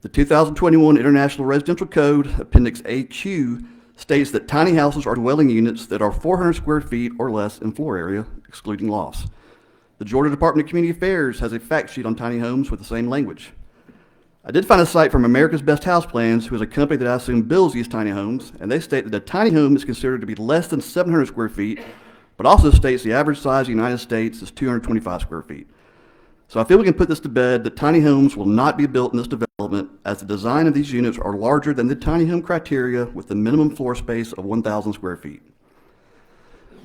The 2021 International Residential Code, Appendix AQ, states that tiny houses are dwelling units that are 400 square feet or less in floor area, excluding lofts. The Georgia Department of Community Affairs has a fact sheet on tiny homes with the same language. I did find a site from America's Best House Plans, who is a company that I assume builds these tiny homes, and they state that a tiny home is considered to be less than 700 square feet, but also states the average size in the United States is 225 square feet. So I feel we can put this to bed that tiny homes will not be built in this development, as the design of these units are larger than the tiny home criteria with the minimum floor space of 1,000 square feet.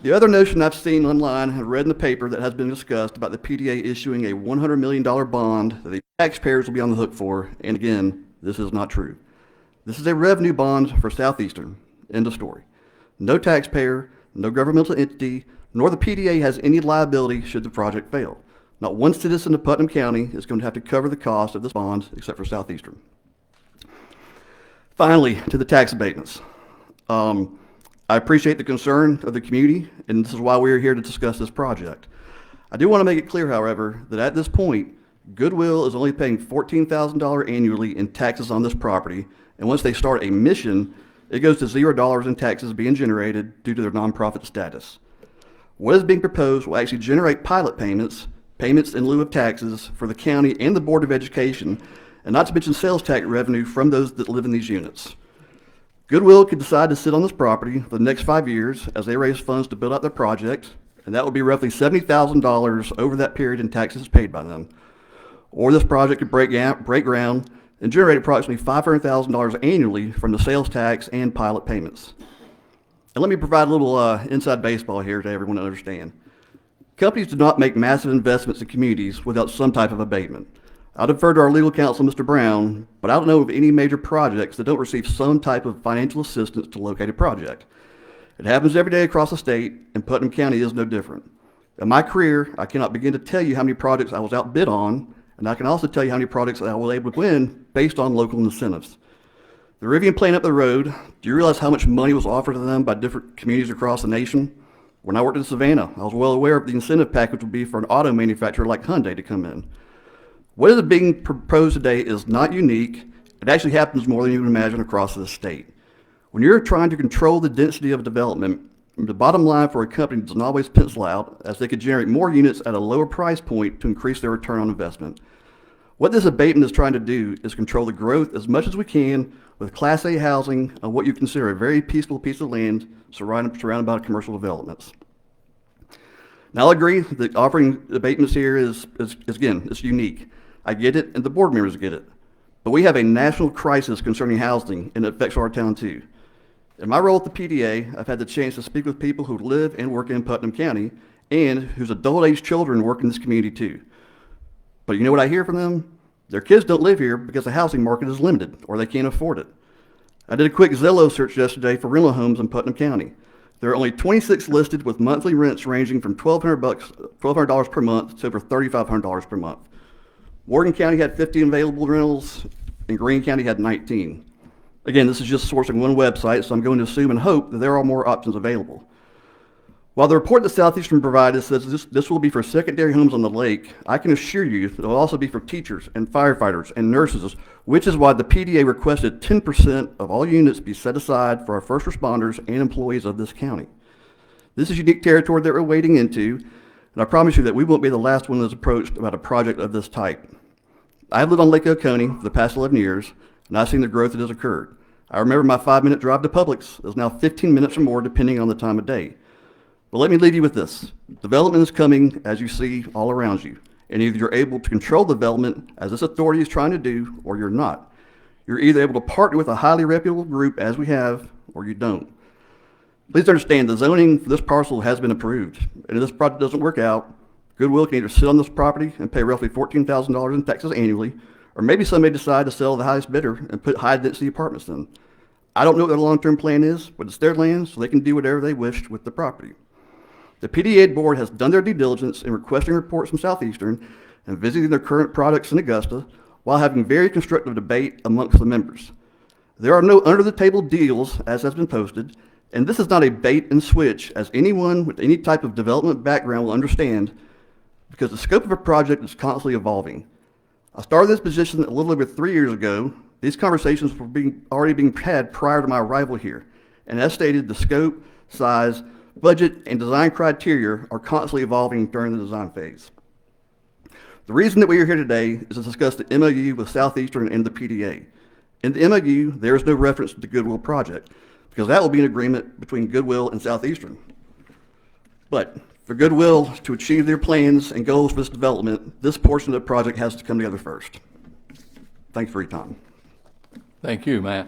The other notion I've seen online and read in the paper that has been discussed about the PDA issuing a $100 million bond that the taxpayers will be on the hook for, and again, this is not true. This is a revenue bond for Southeastern. End of story. No taxpayer, no governmental entity, nor the PDA has any liability should the project fail. Not one citizen of Putnam County is going to have to cover the cost of this bond except for Southeastern. Finally, to the tax abatements. I appreciate the concern of the community, and this is why we are here to discuss this project. I do want to make it clear, however, that at this point, Goodwill is only paying $14,000 annually in taxes on this property, and once they start a mission, it goes to $0 in taxes being generated due to their nonprofit status. What is being proposed will actually generate pilot payments in lieu of taxes for the county and the Board of Education, and not to mention sales tax revenue from those that live in these units. Goodwill could decide to sit on this property for the next 5 years as they raise funds to build out their project, and that would be roughly $70,000 over that period in taxes paid by them. Or this project could break ground and generate approximately $500,000 annually from the sales tax and pilot payments. And let me provide a little inside baseball here to everyone to understand. Companies do not make massive investments in communities without some type of abatement. I'll defer to our legal counsel, Mr. Brown, but I don't know of any major projects that don't receive some type of financial assistance to locate a project. It happens every day across the state, and Putnam County is no different. In my career, I cannot begin to tell you how many projects I was outbid on, and I can also tell you how many projects I was able to win based on local incentives. The Rivian plant up the road, do you realize how much money was offered to them by different communities across the nation? When I worked in Savannah, I was well aware of the incentive package would be for an auto manufacturer like Hyundai to come in. What is being proposed today is not unique. It actually happens more than you would imagine across the state. When you're trying to control the density of development, the bottom line for a company doesn't always pencil out, as they could generate more units at a lower price point to increase their return on investment. What this abatement is trying to do is control the growth as much as we can with Class A housing on what you consider a very peaceful piece of land surrounded by commercial developments. Now, I'll agree that offering abatements here is again, it's unique. I get it, and the board members get it. But we have a national crisis concerning housing, and it affects our town too. In my role at the PDA, I've had the chance to speak with people who live and work in Putnam County, and whose adult-age children work in this community too. But you know what I hear from them? Their kids don't live here because the housing market is limited, or they can't afford it. I did a quick Zillow search yesterday for rental homes in Putnam County. There are only 26 listed with monthly rents ranging from $1,200 per month to over $3,500 per month. Morgan County had 50 available rentals, and Greene County had 19. Again, this is just sourcing one website, so I'm going to assume and hope that there are more options available. While the report that Southeastern provided says this will be for secondary homes on the lake, I can assure you that it will also be for teachers and firefighters and nurses, which is why the PDA requested 10% of all units be set aside for our first responders and employees of this county. This is unique territory that we're wading into, and I promise you that we won't be the last one that's approached about a project of this type. I have lived on Lake Oconee for the past 11 years, and I've seen the growth that has occurred. I remember my 5-minute drive to Publix is now 15 minutes or more depending on the time of day. But let me leave you with this. Development is coming as you see all around you, and either you're able to control development as this authority is trying to do, or you're not. You're either able to partner with a highly reputable group as we have, or you don't. Please understand the zoning for this parcel has been approved, and if this project doesn't work out, Goodwill can either sit on this property and pay roughly $14,000 in taxes annually, or maybe somebody decide to sell the highest bidder and put high-density apartments in. I don't know what their long-term plan is, but it's their land, so they can do whatever they wish with the property. The PDA board has done their due diligence in requesting reports from Southeastern and visiting their current projects in Augusta while having very constructive debate amongst the members. There are no under-the-table deals, as has been posted, and this is not a bait and switch, as anyone with any type of development background will understand, because the scope of a project is constantly evolving. I started this position a little over 3 years ago, These conversations were already being had prior to my arrival here. And as stated, the scope, size, budget, and design criteria are constantly evolving during the design phase. The reason that we are here today is to discuss the MOU with Southeastern and the PDA. In the MOU, there is no reference to the Goodwill project, because that will be an agreement between Goodwill and Southeastern. But for Goodwill to achieve their plans and goals for this development, this portion of the project has to come together first. Thanks for your time. Thank you, Matt.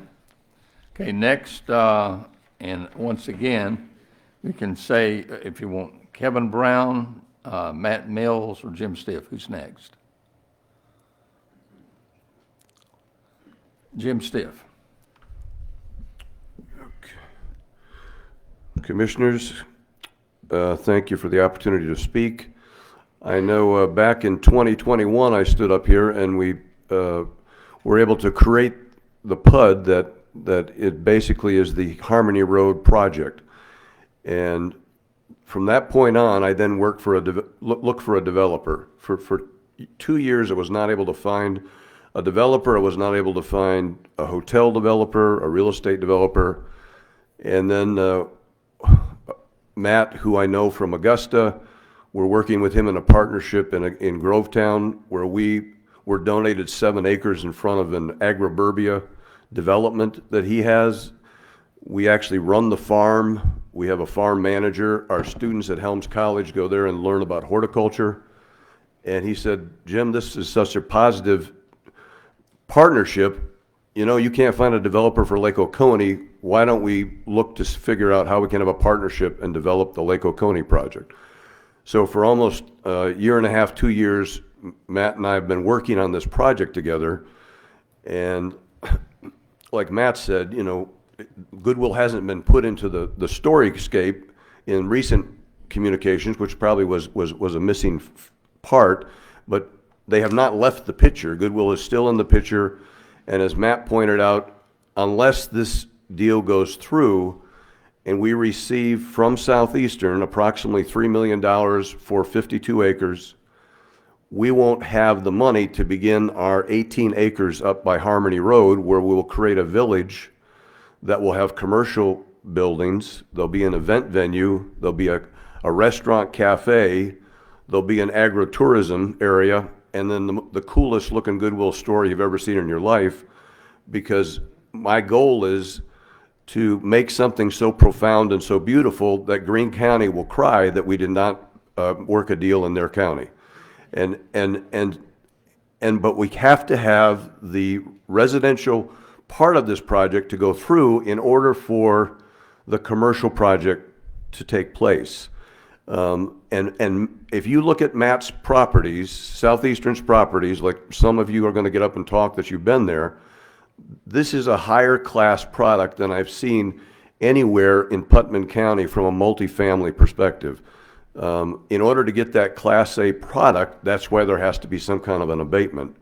Okay, next, and once again, we can say, if you want, Kevin Brown, Matt Mills, or Jim Stiff. Who's next? Jim Stiff. Commissioners, thank you for the opportunity to speak. I know back in 2021, I stood up here and we were able to create the PUD that it basically is the Harmony Road project. And from that point on, I then worked for looked for a developer. For 2 years, I was not able to find a developer. I was not able to find a hotel developer, a real estate developer. And then Matt, who I know from Augusta, we're working with him in a partnership in Grovetown, where we were donated 7 acres in front of an agriburbia development that he has. We actually run the farm. We have a farm manager. Our students at Helms College go there and learn about horticulture. And he said, Jim, this is such a positive partnership. You know, you can't find a developer for Lake Oconee. Why don't we look to figure out how we can have a partnership and develop the Lake Oconee project? So for almost a year and a half, 2 years, Matt and I have been working on this project together. And like Matt said, you know, Goodwill hasn't been put into the storyscape in recent communications, which probably was a missing part, but they have not left the picture. Goodwill is still in the picture, and as Matt pointed out, unless this deal goes through and we receive from Southeastern approximately $3 million for 52 acres, we won't have the money to begin our 18 acres up by Harmony Road, where we will create a village that will have commercial buildings. There'll be an event venue. There'll be a restaurant cafe. There'll be an agritourism area. And then the coolest looking Goodwill store you've ever seen in your life, because my goal is to make something so profound and so beautiful that Greene County will cry that we did not work a deal in their county. But we have to have the residential part of this project to go through in order for the commercial project to take place. And if you look at Matt's properties, Southeastern's properties, like some of you are going to get up and talk that you've been there, this is a higher class product than I've seen anywhere in Putnam County from a multifamily perspective. In order to get that Class A product, that's why there has to be some kind of an abatement.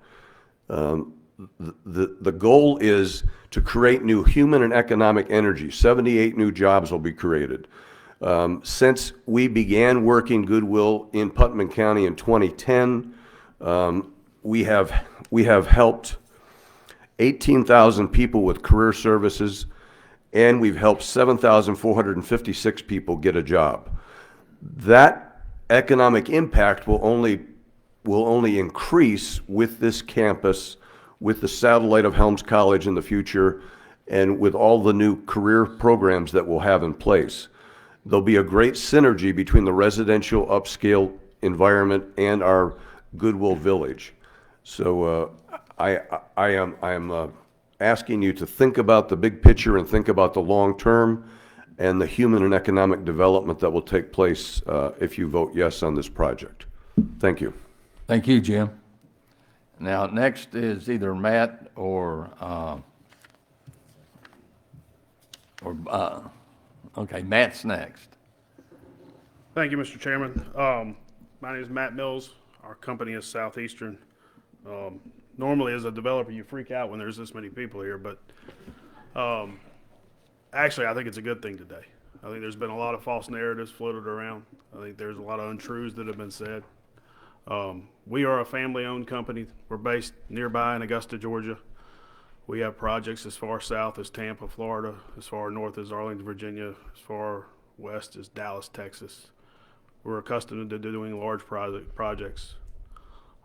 The goal is to create new human and economic energy. 78 new jobs will be created. Since we began working Goodwill in Putnam County in 2010, we have helped 18,000 people with career services, and we've helped 7,456 people get a job. That economic impact will only increase with this campus, with the satellite of Helms College in the future, and with all the new career programs that we'll have in place. There'll be a great synergy between the residential upscale environment and our Goodwill Village. So I am asking you to think about the big picture and think about the long term and the human and economic development that will take place if you vote yes on this project. Thank you. Thank you, Jim. Now, next is either Matt or okay, Matt's next. Thank you, Mr. Chairman. My name is Matt Mills. Our company is Southeastern. Normally, as a developer, you freak out when there's this many people here, but actually, I think it's a good thing today. I think there's been a lot of false narratives floated around. I think there's a lot of untruths that have been said. We are a family-owned company. We're based nearby in Augusta, Georgia. We have projects as far south as Tampa, Florida, as far north as Arlington, Virginia, as far west as Dallas, Texas. We're accustomed to doing large projects.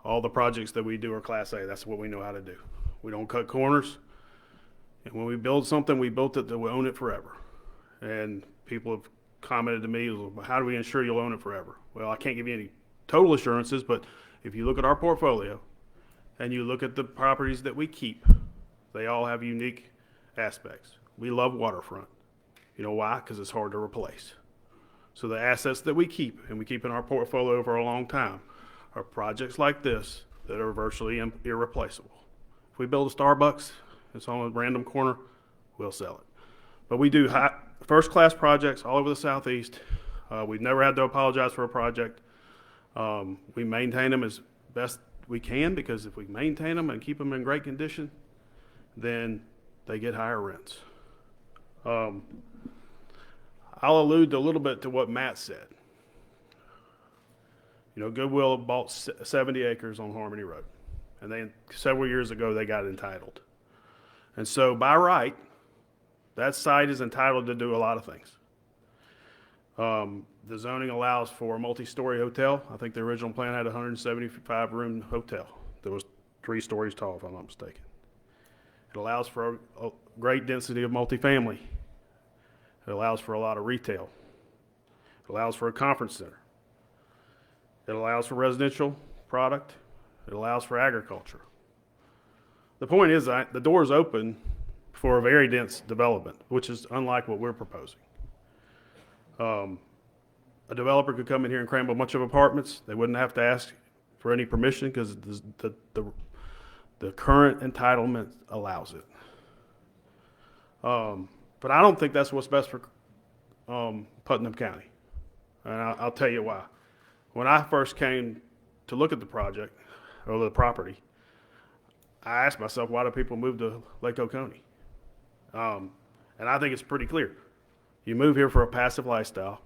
All the projects that we do are Class A. That's what we know how to do. We don't cut corners. And when we build something, we built it to own it forever. And people have commented to me, well, how do we ensure you'll own it forever? Well, I can't give you any total assurances, but if you look at our portfolio and you look at the properties that we keep, they all have unique aspects. We love waterfront. You know why? Because it's hard to replace. So the assets that we keep, and we keep in our portfolio for a long time, are projects like this that are virtually irreplaceable. If we build a Starbucks, it's on a random corner, we'll sell it. But we do first-class projects all over the Southeast. We've never had to apologize for a project. We maintain them as best we can, because if we maintain them and keep them in great condition, then they get higher rents. I'll allude a little bit to what Matt said. You know, Goodwill bought 70 acres on Harmony Road, and several years ago they got entitled. And so by right, that site is entitled to do a lot of things. The zoning allows for a multi-story hotel. I think the original plan had a 175-room hotel that was 3 stories tall, if I'm not mistaken. It allows for a great density of multifamily. It allows for a lot of retail. It allows for a conference center. It allows for residential product. It allows for agriculture. The point is that the door is open for a very dense development, which is unlike what we're proposing. A developer could come in here and cram a bunch of apartments. They wouldn't have to ask for any permission because the current entitlement allows it. But I don't think that's what's best for Putnam County. And I'll tell you why. When I first came to look at the project, or the property, I asked myself, why do people move to Lake Oconee? And I think it's pretty clear. You move here for a passive lifestyle.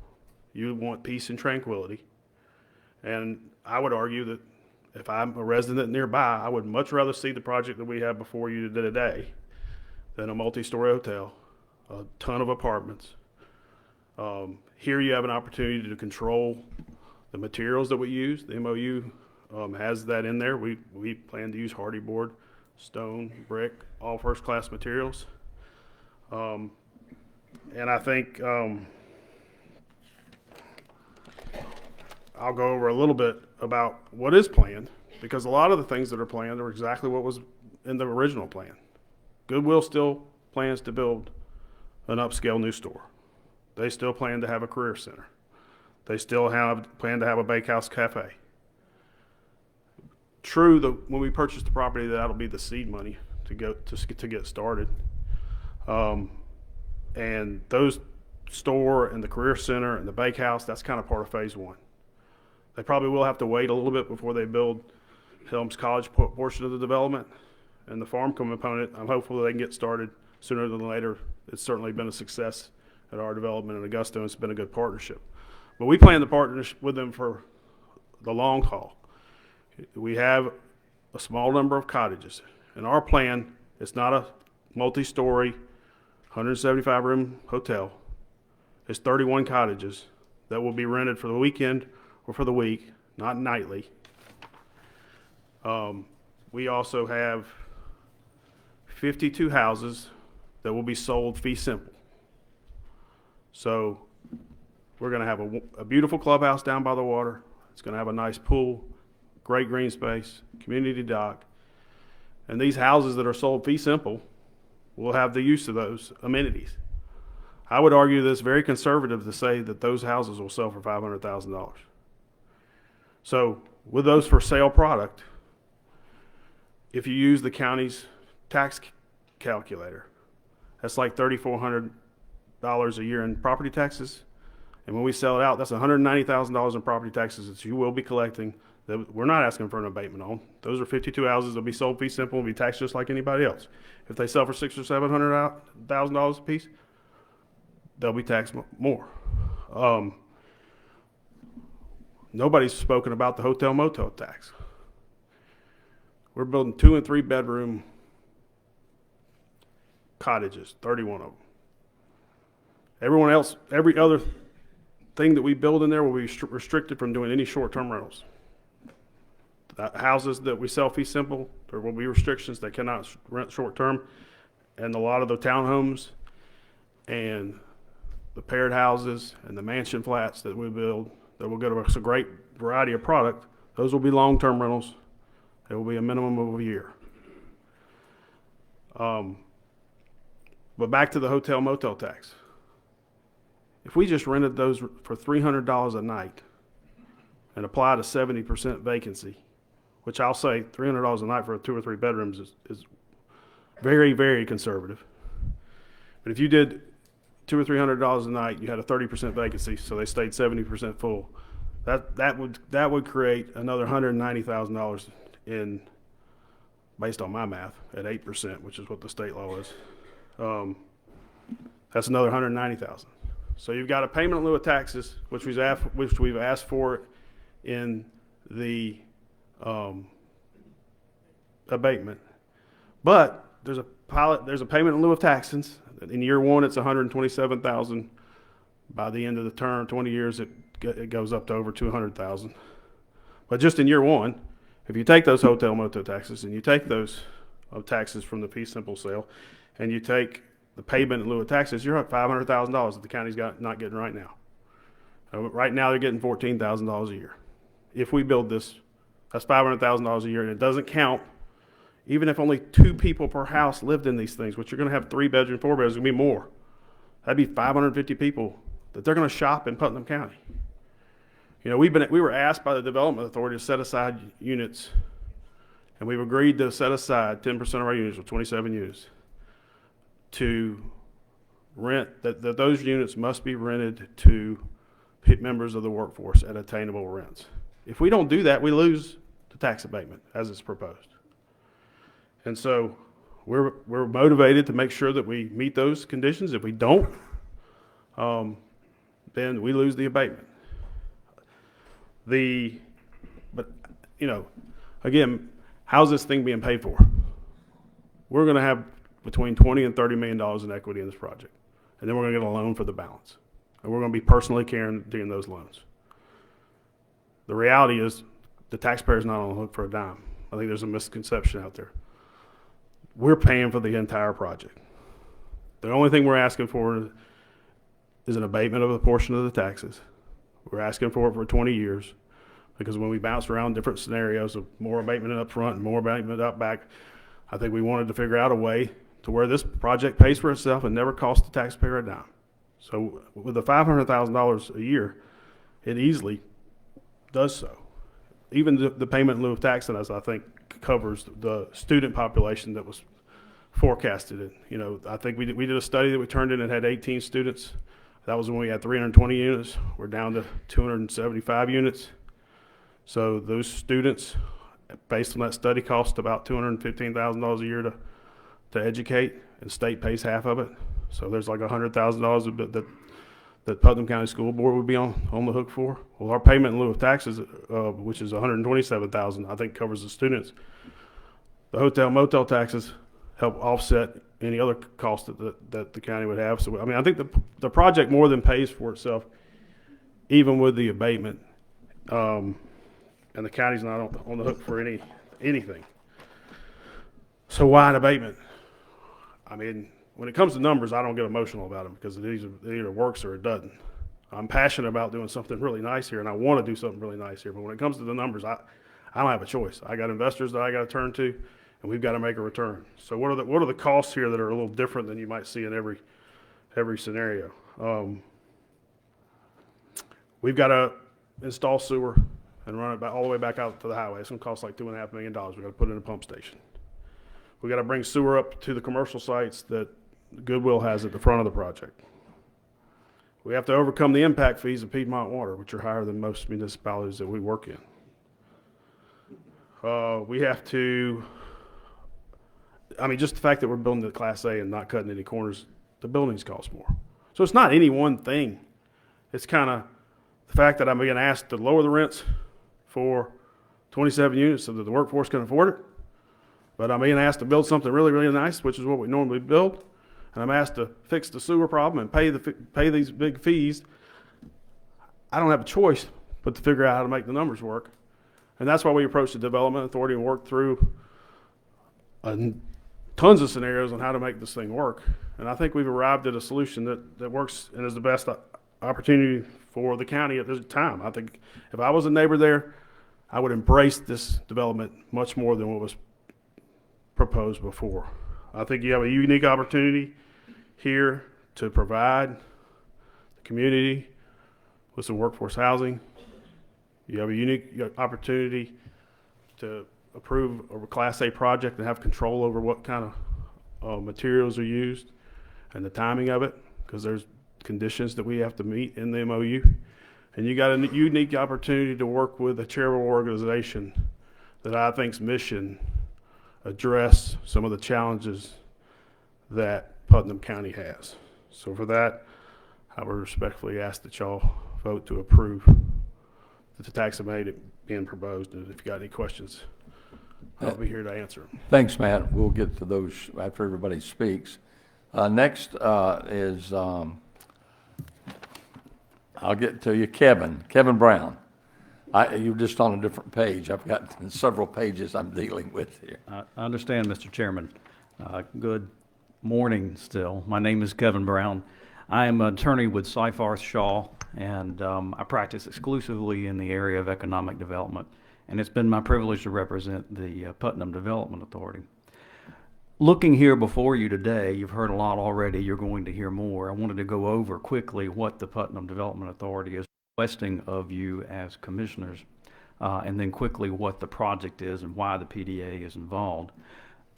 You want peace and tranquility. And I would argue that if I'm a resident nearby, I would much rather see the project that we have before you today than a multi-story hotel, a ton of apartments. Here you have an opportunity to control the materials that we use. The MOU has that in there. We plan to use hardy board, stone, brick, all first-class materials. And I think I'll go over a little bit about what is planned, because a lot of the things that are planned are exactly what was in the original plan. Goodwill still plans to build an upscale new store. They still plan to have a career center. They still plan to have a bakehouse cafe. True that when we purchase the property, that'll be the seed money to get started. And those store and the career center and the bakehouse, that's kind of part of phase 1. They probably will have to wait a little bit before they build Helms College portion of the development. And the farm component, I'm hopeful they can get started sooner than later. It's certainly been a success at our development in Augusta, and it's been a good partnership. But we plan to partner with them for the long haul. We have a small number of cottages. In our plan, it's not a multi-story, 175-room hotel. It's 31 cottages that will be rented for the weekend or for the week, not nightly. We also have 52 houses that will be sold fee simple. So we're going to have a beautiful clubhouse down by the water. It's going to have a nice pool, great green space, community dock. And these houses that are sold fee simple will have the use of those amenities. I would argue that it's very conservative to say that those houses will sell for $500,000. So with those for sale product, if you use the county's tax calculator, that's like $3,400 a year in property taxes. And when we sell it out, that's $190,000 in property taxes that you will be collecting that we're not asking for an abatement on. Those are 52 houses that will be sold fee simple and be taxed just like anybody else. If they sell for $600,000 or $700,000 a piece, they'll be taxed more. Nobody's spoken about the hotel motel tax. We're building 2 and 3 bedroom cottages, 31 of them. Everyone else, every other thing that we build in there will be restricted from doing any short-term rentals. The houses that we sell fee simple, there will be restrictions. They cannot rent short-term. And a lot of the townhomes and the paired houses and the mansion flats that we build that will give us a great variety of product, those will be long-term rentals. They will be a minimum of a year. But back to the hotel motel tax. If we just rented those for $300 a night and applied a 70% vacancy, which I'll say $300 a night for 2 or 3 bedrooms is very, very conservative. But if you did $200 or $300 a night, you had a 30% vacancy, so they stayed 70% full. That would create another $190,000 in, based on my math, at 8%, which is what the state law is. That's another $190,000. So you've got a payment in lieu of taxes, which we've asked for in the abatement. But there's a payment in lieu of taxes. In year one, it's $127,000. By the end of the term, 20 years, it goes up to over $200,000. But just in year one, if you take those hotel motel taxes and you take those taxes from the fee simple sale, and you take the payment in lieu of taxes, you're at $500,000 that the county's not getting right now. Right now, they're getting $14,000 a year. If we build this, that's $500,000 a year, and it doesn't count. Even if only 2 people per house lived in these things, which you're going to have 3 bedroom, 4 bedrooms, it's going to be more. That'd be 550 people that they're going to shop in Putnam County. You know, we were asked by the Development Authority to set aside units, and we've agreed to set aside 10% of our units, or 27 units, to rent, that those units must be rented to members of the workforce at attainable rents. If we don't do that, we lose the tax abatement as it's proposed. And so we're motivated to make sure that we meet those conditions. If we don't, then we lose the abatement. But you know, again, how's this thing being paid for? We're going to have between $20 and $30 million in equity in this project, and then we're going to get a loan for the balance, and we're going to be personally guaranteeing those loans. The reality is, the taxpayer's not on the hook for a dime. I think there's a misconception out there. We're paying for the entire project. The only thing we're asking for is an abatement of a portion of the taxes. We're asking for it for 20 years, because when we bounced around different scenarios of more abatement up front and more abatement up back, I think we wanted to figure out a way to where this project pays for itself and never costs the taxpayer a dime. So with the $500,000 a year, it easily does so. Even the payment in lieu of taxes, I think, covers the student population that was forecasted. You know, I think we did a study that we turned in and had 18 students. That was when we had 320 units. We're down to 275 units. So those students, based on that study, cost about $215,000 a year to educate, and state pays half of it. So there's like $100,000 that Putnam County School Board would be on the hook for. Well, our payment in lieu of taxes, which is $127,000, I think covers the students. The hotel motel taxes help offset any other cost that the county would have. So I mean, I think the project more than pays for itself, even with the abatement, and the county's not on the hook for anything. So why an abatement? I mean, when it comes to numbers, I don't get emotional about them, because it either works or it doesn't. I'm passionate about doing something really nice here, and I want to do something really nice here. But when it comes to the numbers, I don't have a choice. I got investors that I got to turn to, and we've got to make a return. So what are the costs here that are a little different than you might see in every scenario? We've got to install sewer and run it all the way back out to the highway. It's going to cost like $2.5 million. We've got to put in a pump station. We've got to bring sewer up to the commercial sites that Goodwill has at the front of the project. We have to overcome the impact fees of Piedmont Water, which are higher than most municipalities that we work in. We have to, I mean, just the fact that we're building the Class A and not cutting any corners, the buildings cost more. So it's not any one thing. It's kind of the fact that I'm being asked to lower the rents for 27 units so that the workforce can afford it. But I'm being asked to build something really, really nice, which is what we normally build. and I'm asked to fix the sewer problem and pay these big fees, I don't have a choice but to figure out how to make the numbers work. And that's why we approached the Development Authority and worked through tons of scenarios on how to make this thing work. And I think we've arrived at a solution that works and is the best opportunity for the county at this time. I think if I was a neighbor there, I would embrace this development much more than what was proposed before. I think you have a unique opportunity here to provide the community with some workforce housing. You have a unique opportunity to approve a Class A project and have control over what kind of materials are used and the timing of it, because there's conditions that we have to meet in the MOU. And you got a unique opportunity to work with a charitable organization that I think's mission address some of the challenges that Putnam County has. So for that, I would respectfully ask that y'all vote to approve the tax abatement being proposed. And if you got any questions, I'll be here to answer them. Thanks, Matt. We'll get to those after everybody speaks. Next is, I'll get to you, Kevin Brown. You're just on a different page. I've got several pages I'm dealing with here. I understand, Mr. Chairman. Good morning still. My name is Kevin Brown. I am an attorney with Seyfarth Shaw, and I practice exclusively in the area of economic development. And it's been my privilege to represent the Putnam Development Authority. Looking here before you today, you've heard a lot already. You're going to hear more. I wanted to go over quickly what the Putnam Development Authority is requesting of you as commissioners, and then quickly what the project is and why the PDA is involved.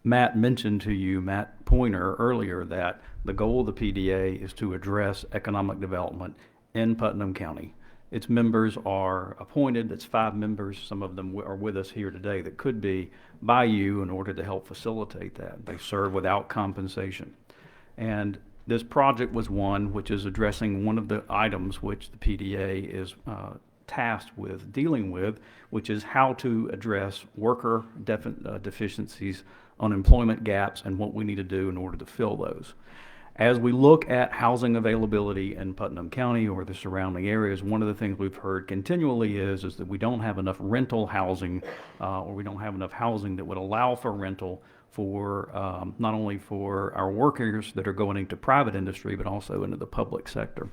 Matt mentioned to you, Matt Pointer, earlier that the goal of the PDA is to address economic development in Putnam County. Its members are appointed. It's 5 members. Some of them are with us here today that could be by you in order to help facilitate that. They serve without compensation. And this project was one which is addressing one of the items which the PDA is tasked with dealing with, which is how to address worker deficiencies, unemployment gaps, and what we need to do in order to fill those. As we look at housing availability in Putnam County or the surrounding areas, one of the things we've heard continually is that we don't have enough rental housing, or we don't have enough housing that would allow for rental for not only for our workers that are going into private industry, but also into the public sector.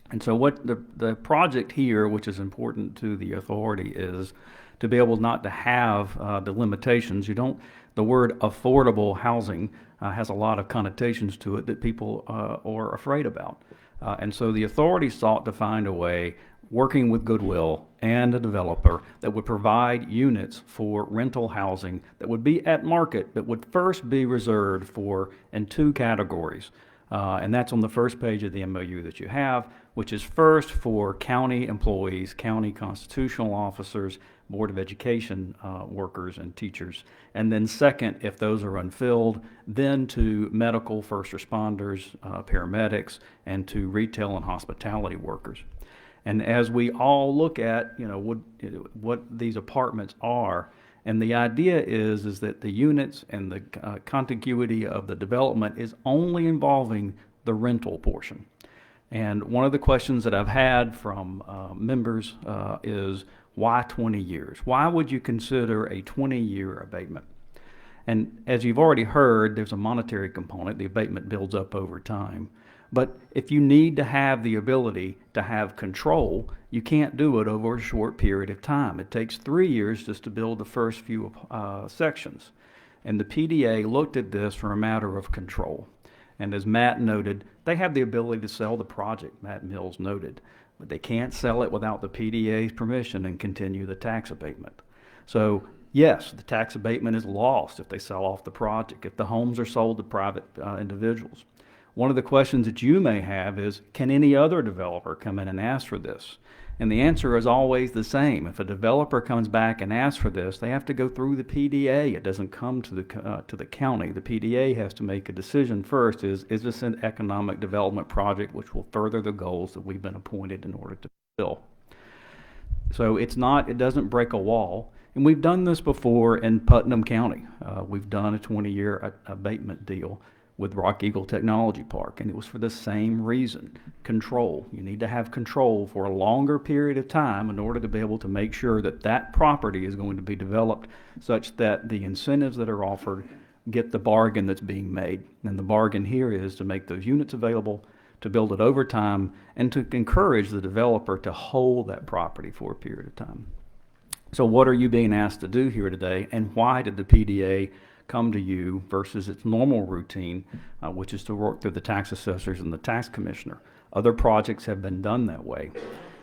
And so what the project here, which is important to the authority, is to be able not to have the limitations. The word affordable housing has a lot of connotations to it that people are afraid about. And so the authority sought to find a way, working with Goodwill and a developer, that would provide units for rental housing that would be at market, that would first be reserved for in 2 categories. And that's on the first page of the MOU that you have, which is first for county employees, county constitutional officers, Board of Education workers and teachers. And then second, if those are unfilled, then to medical first responders, paramedics, and to retail and hospitality workers. And as we all look at, what these apartments are, and the idea is that the units and the contiguity of the development is only involving the rental portion. And one of the questions that I've had from members is, why 20 years? Why would you consider a 20-year abatement? And as you've already heard, there's a monetary component. The abatement builds up over time. But if you need to have the ability to have control, you can't do it over a short period of time. It takes 3 years just to build the first few sections. And the PDA looked at this for a matter of control. And as Matt noted, they have the ability to sell the project, Matt Mills noted, but they can't sell it without the PDA's permission and continue the tax abatement. So yes, the tax abatement is lost if they sell off the project, if the homes are sold to private individuals. One of the questions that you may have is, can any other developer come in and ask for this? And the answer is always the same. If a developer comes back and asks for this, they have to go through the PDA. It doesn't come to the county. The PDA has to make a decision first. Is this an economic development project which will further the goals that we've been appointed in order to fulfill? So it doesn't break a wall. And we've done this before in Putnam County. We've done a 20-year abatement deal. with Rock Eagle Technology Park, and it was for the same reason, control. You need to have control for a longer period of time in order to be able to make sure that that property is going to be developed such that the incentives that are offered get the bargain that's being made. And the bargain here is to make those units available, to build it over time, and to encourage the developer to hold that property for a period of time. So what are you being asked to do here today, and why did the PDA come to you versus its normal routine, which is to work through the tax assessors and the tax commissioner? Other projects have been done that way.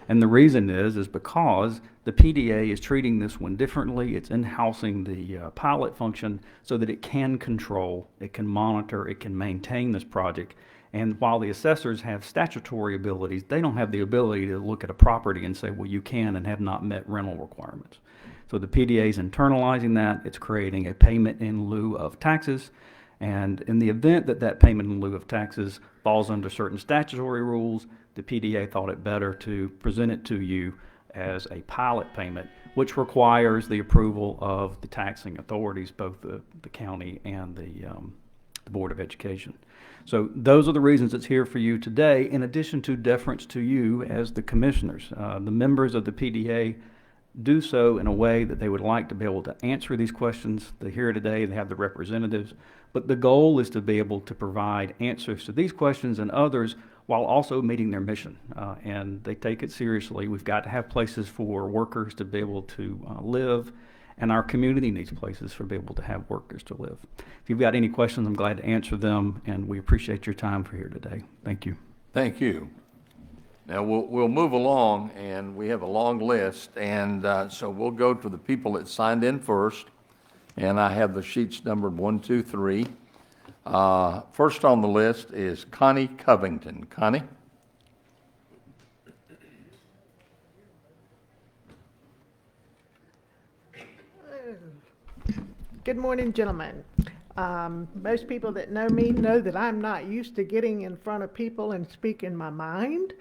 And the reason is because the PDA is treating this one differently. It's in-housing the pilot function so that it can control, it can monitor, it can maintain this project. And while the assessors have statutory abilities, they don't have the ability to look at a property and say, well, you can and have not met rental requirements. So the PDA is internalizing that. It's creating a payment in lieu of taxes. And in the event that that payment in lieu of taxes falls under certain statutory rules, the PDA thought it better to present it to you as a pilot payment, which requires the approval of the taxing authorities, both the county and the Board of Education. So those are the reasons it's here for you today, in addition to deference to you as the commissioners. The members of the PDA do so in a way that they would like to be able to answer these questions. They're here today, they have the representatives, but the goal is to be able to provide answers to these questions and others while also meeting their mission. And they take it seriously. We've got to have places for workers to be able to live, and our community needs places for be able to have workers to live. If you've got any questions, I'm glad to answer them, and we appreciate your time for here today. Thank you. Thank you. Now, we'll move along, and we have a long list, and so we'll go to the people that signed in first, and I have the sheets numbered 1, 2, 3. First on the list is Connie Covington. Connie? Good morning, gentlemen. Most people that know me know that I'm not used to getting in front of people and speaking my mind,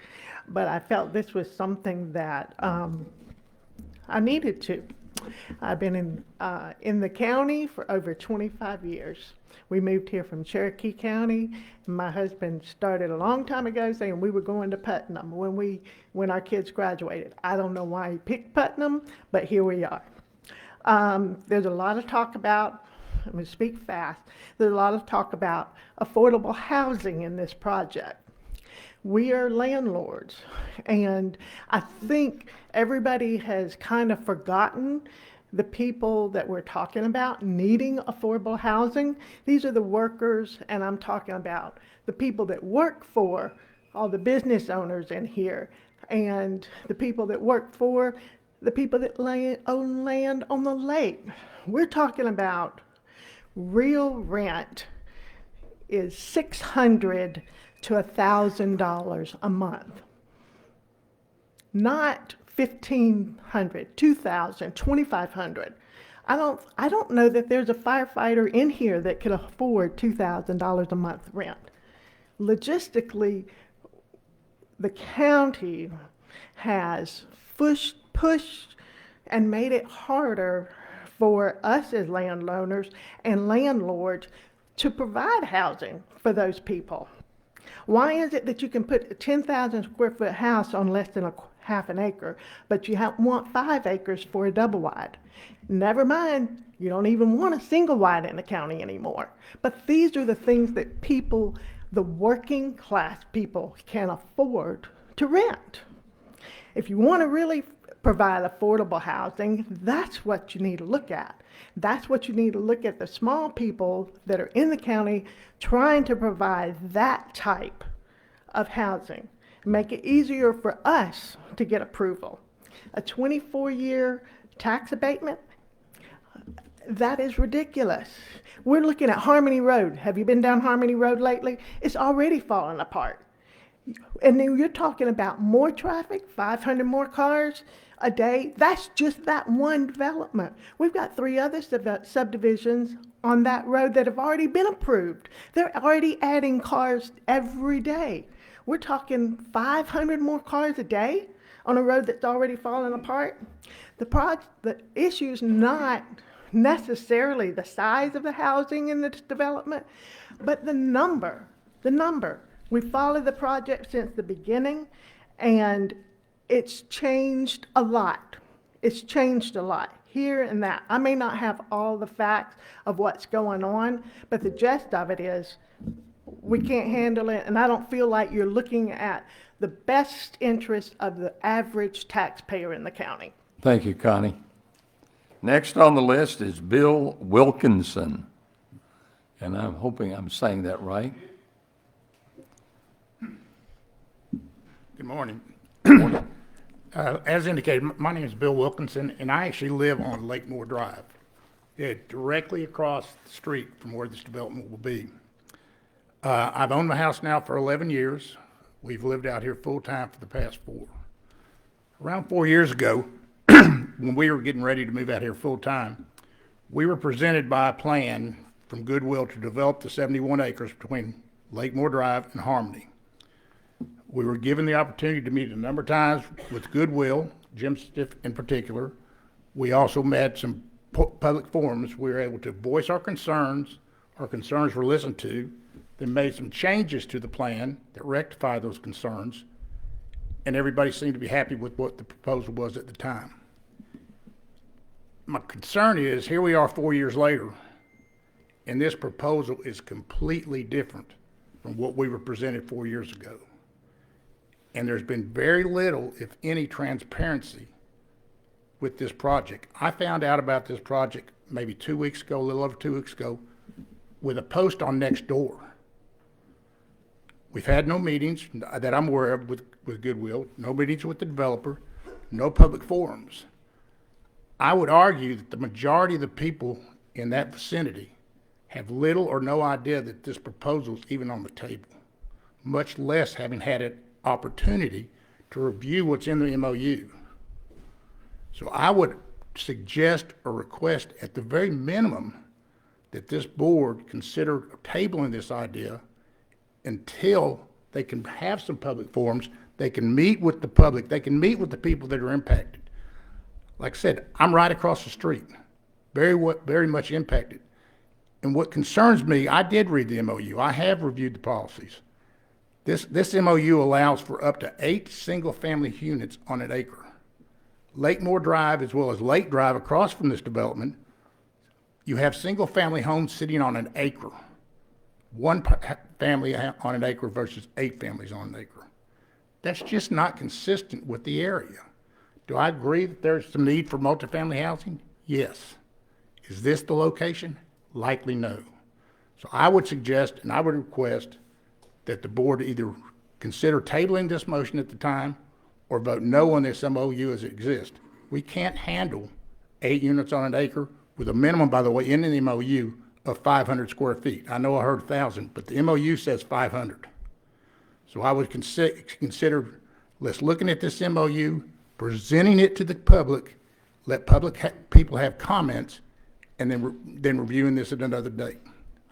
but I felt this was something that I needed to. I've been in the county for over 25 years. We moved here from Cherokee County. My husband started a long time ago saying we were going to Putnam when our kids graduated. I don't know why he picked Putnam, but here we are. There's a lot of talk about, I'm going to speak fast, there's a lot of talk about affordable housing in this project. We are landlords, and I think everybody has kind of forgotten the people that we're talking about needing affordable housing. These are the workers, and I'm talking about the people that work for all the business owners in here, and the people that work for the people that own land on the lake. We're talking about real rent is $600 to $1,000 a month. Not $1,500, $2,000, $2,500. I don't know that there's a firefighter in here that could afford $2,000 a month rent. Logistically, the county has pushed and made it harder for us as landowners and landlords to provide housing for those people. Why is it that you can put a 10,000 square foot house on less than half an acre, but you want 5 acres for a double wide? Never mind, you don't even want a single wide in the county anymore. But these are the things that people, the working class people, can afford to rent. If you want to really provide affordable housing, that's what you need to look at. That's what you need to look at, the small people that are in the county trying to provide that type of housing. Make it easier for us to get approval. A 24-year tax abatement, that is ridiculous. We're looking at Harmony Road. Have you been down Harmony Road lately? It's already falling apart. And then you're talking about more traffic, 500 more cars a day. That's just that one development. We've got 3 other subdivisions on that road that have already been approved. They're already adding cars every day. We're talking 500 more cars a day on a road that's already falling apart. The issue is not necessarily the size of the housing in this development, But the number, we followed the project since the beginning, and it's changed a lot. It's changed a lot here and that. I may not have all the facts of what's going on, but the gist of it is we can't handle it, and I don't feel like you're looking at the best interest of the average taxpayer in the county. Thank you, Connie. Next on the list is Bill Wilkinson, and I'm hoping I'm saying that right. Good morning. As indicated, my name is Bill Wilkinson, and I actually live on Lakemore Drive, directly across the street from where this development will be. I've owned my house now for 11 years. We've lived out here full-time for the past 4. Around 4 years ago, when we were getting ready to move out here full-time, we were presented by a plan from Goodwill to develop the 71 acres between Lakemore Drive and Harmony. We were given the opportunity to meet a number of times with Goodwill, Jim Stiff in particular. We also met some public forums. We were able to voice our concerns. Our concerns were listened to. Then made some changes to the plan that rectified those concerns. And everybody seemed to be happy with what the proposal was at the time. My concern is, here we are 4 years later, and this proposal is completely different from what we were presented 4 years ago. And there's been very little, if any, transparency with this project. I found out about this project maybe 2 weeks ago, a little over 2 weeks ago, with a post on Nextdoor. We've had no meetings that I'm aware of with Goodwill, no meetings with the developer, no public forums. I would argue that the majority of the people in that vicinity have little or no idea that this proposal is even on the table, much less having had an opportunity to review what's in the MOU. So I would suggest or request at the very minimum that this board consider tabling this idea until they can have some public forums, they can meet with the public, they can meet with the people that are impacted. Like I said, I'm right across the street, very much impacted. And what concerns me, I did read the MOU. I have reviewed the policies. This MOU allows for up to 8 single-family units on an acre. Lakemore Drive, as well as Lake Drive across from this development, you have single-family homes sitting on an acre. 1 family on an acre versus 8 families on an acre. That's just not consistent with the area. Do I agree that there's some need for multifamily housing? Yes. Is this the location? Likely no. So I would suggest and I would request that the board either consider tabling this motion at the time or vote no on this MOU as it exists. We can't handle 8 units on an acre with a minimum, by the way, in the MOU of 500 square feet. I know I heard 1,000, but the MOU says 500. So I would consider, let's looking at this MOU, presenting it to the public, let people have comments, and then reviewing this at another date.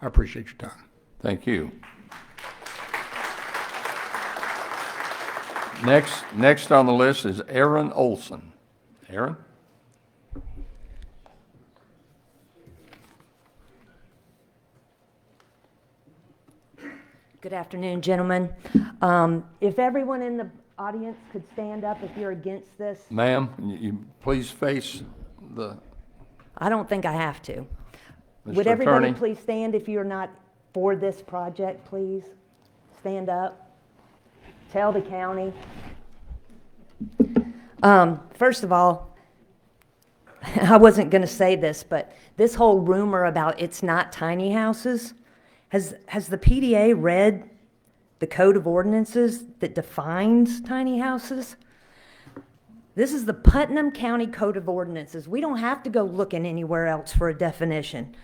I appreciate your time. Thank you. Next on the list is Aaron Olson. Aaron? Good afternoon, gentlemen. If everyone in the audience could stand up if you're against this. Ma'am, you please face the... I don't think I have to. Mr. Would everybody Attorney. please stand if you're not for this project, please? Stand up. Tell the county. First of all, I wasn't going to say this, but this whole rumor about it's not tiny houses, has the PDA read the Code of Ordinances that defines tiny houses? This is the Putnam County Code of Ordinances. We don't have to go looking anywhere else for a definition.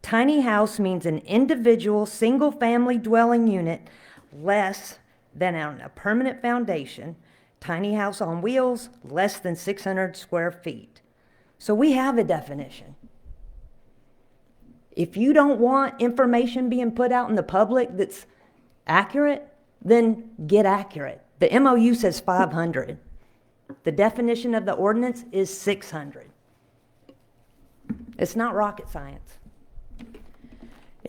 Tiny house means an individual, single-family dwelling unit less than on a permanent foundation. Tiny house on wheels, less than 600 square feet. So we have a definition. If you don't want information being put out in the public that's accurate, then get accurate. The MOU says 500. The definition of the ordinance is 600. It's not rocket science.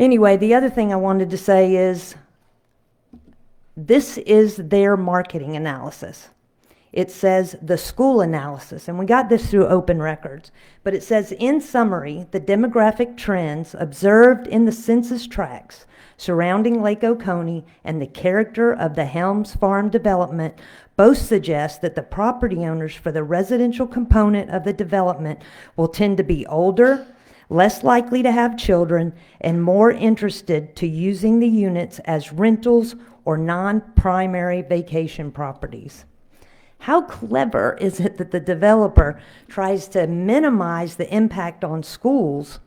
Anyway, the other thing I wanted to say is this is their marketing analysis. It says the school analysis, and we got this through open records, but it says, in summary, the demographic trends observed in the census tracts surrounding Lake Oconee and the character of the Helms Farm development both suggest that the property owners for the residential component of the development will tend to be older, less likely to have children, and more interested to using the units as rentals or non-primary vacation properties. How clever is it that the developer tries to minimize the impact on schools,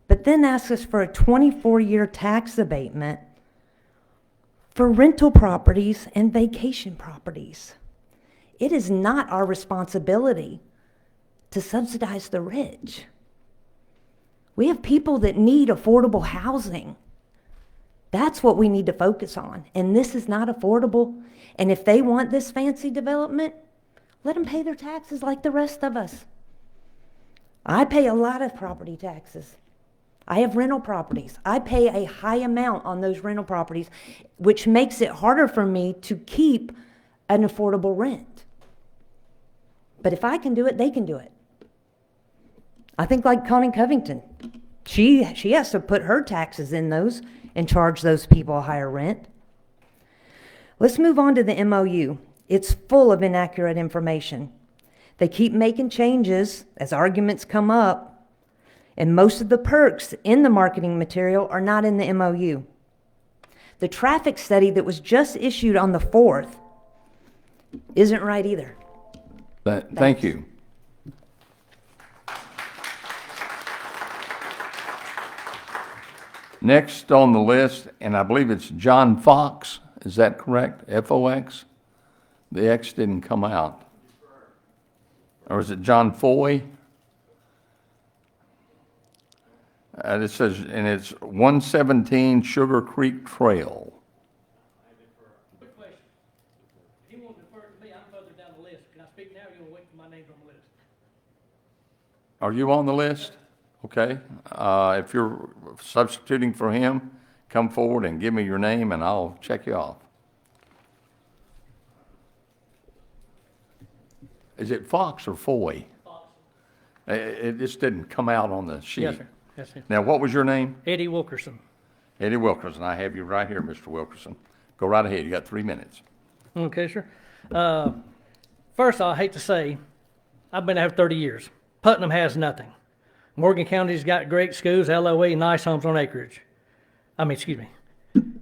but then asks us for a 24-year tax abatement for rental properties and vacation properties? It is not our responsibility to subsidize the rich. We have people that need affordable housing. That's what we need to focus on. And this is not affordable. And if they want this fancy development, let them pay their taxes like the rest of us. I pay a lot of property taxes. I have rental properties. I pay a high amount on those rental properties, which makes it harder for me to keep an affordable rent. But if I can do it, they can do it. I think like Connie Covington, she has to put her taxes in those and charge those people a higher rent. Let's move on to the MOU. It's full of inaccurate information. They keep making changes as arguments come up, and most of the perks in the marketing material are not in the MOU. The traffic study that was just issued on the 4th isn't right either. Thank you. Next on the list, and I believe it's John Fox, is that correct? F-O-X? The X didn't come out. Or is it John Foy? It says, and it's 117 Sugar Creek Trail. Quick question. If you want to defer to me, I'm further down the list. Can I speak now, or you want to wait till my name's on the list? Are you on the list? Okay. If you're substituting for him, come forward and give me your name and I'll check you off. Is it Fox or Foy? Fox. It just didn't come out on the sheet. Yes, sir. Yes, sir. Now, what was your name? Eddie Wilkerson. Eddie Wilkerson. I have you right here, Mr. Wilkerson. Go right ahead. You got 3 minutes. Okay, sir. First, I hate to say, I've been there 30 years. Putnam has nothing. Morgan County's got great schools, LOE, nice homes on acreage.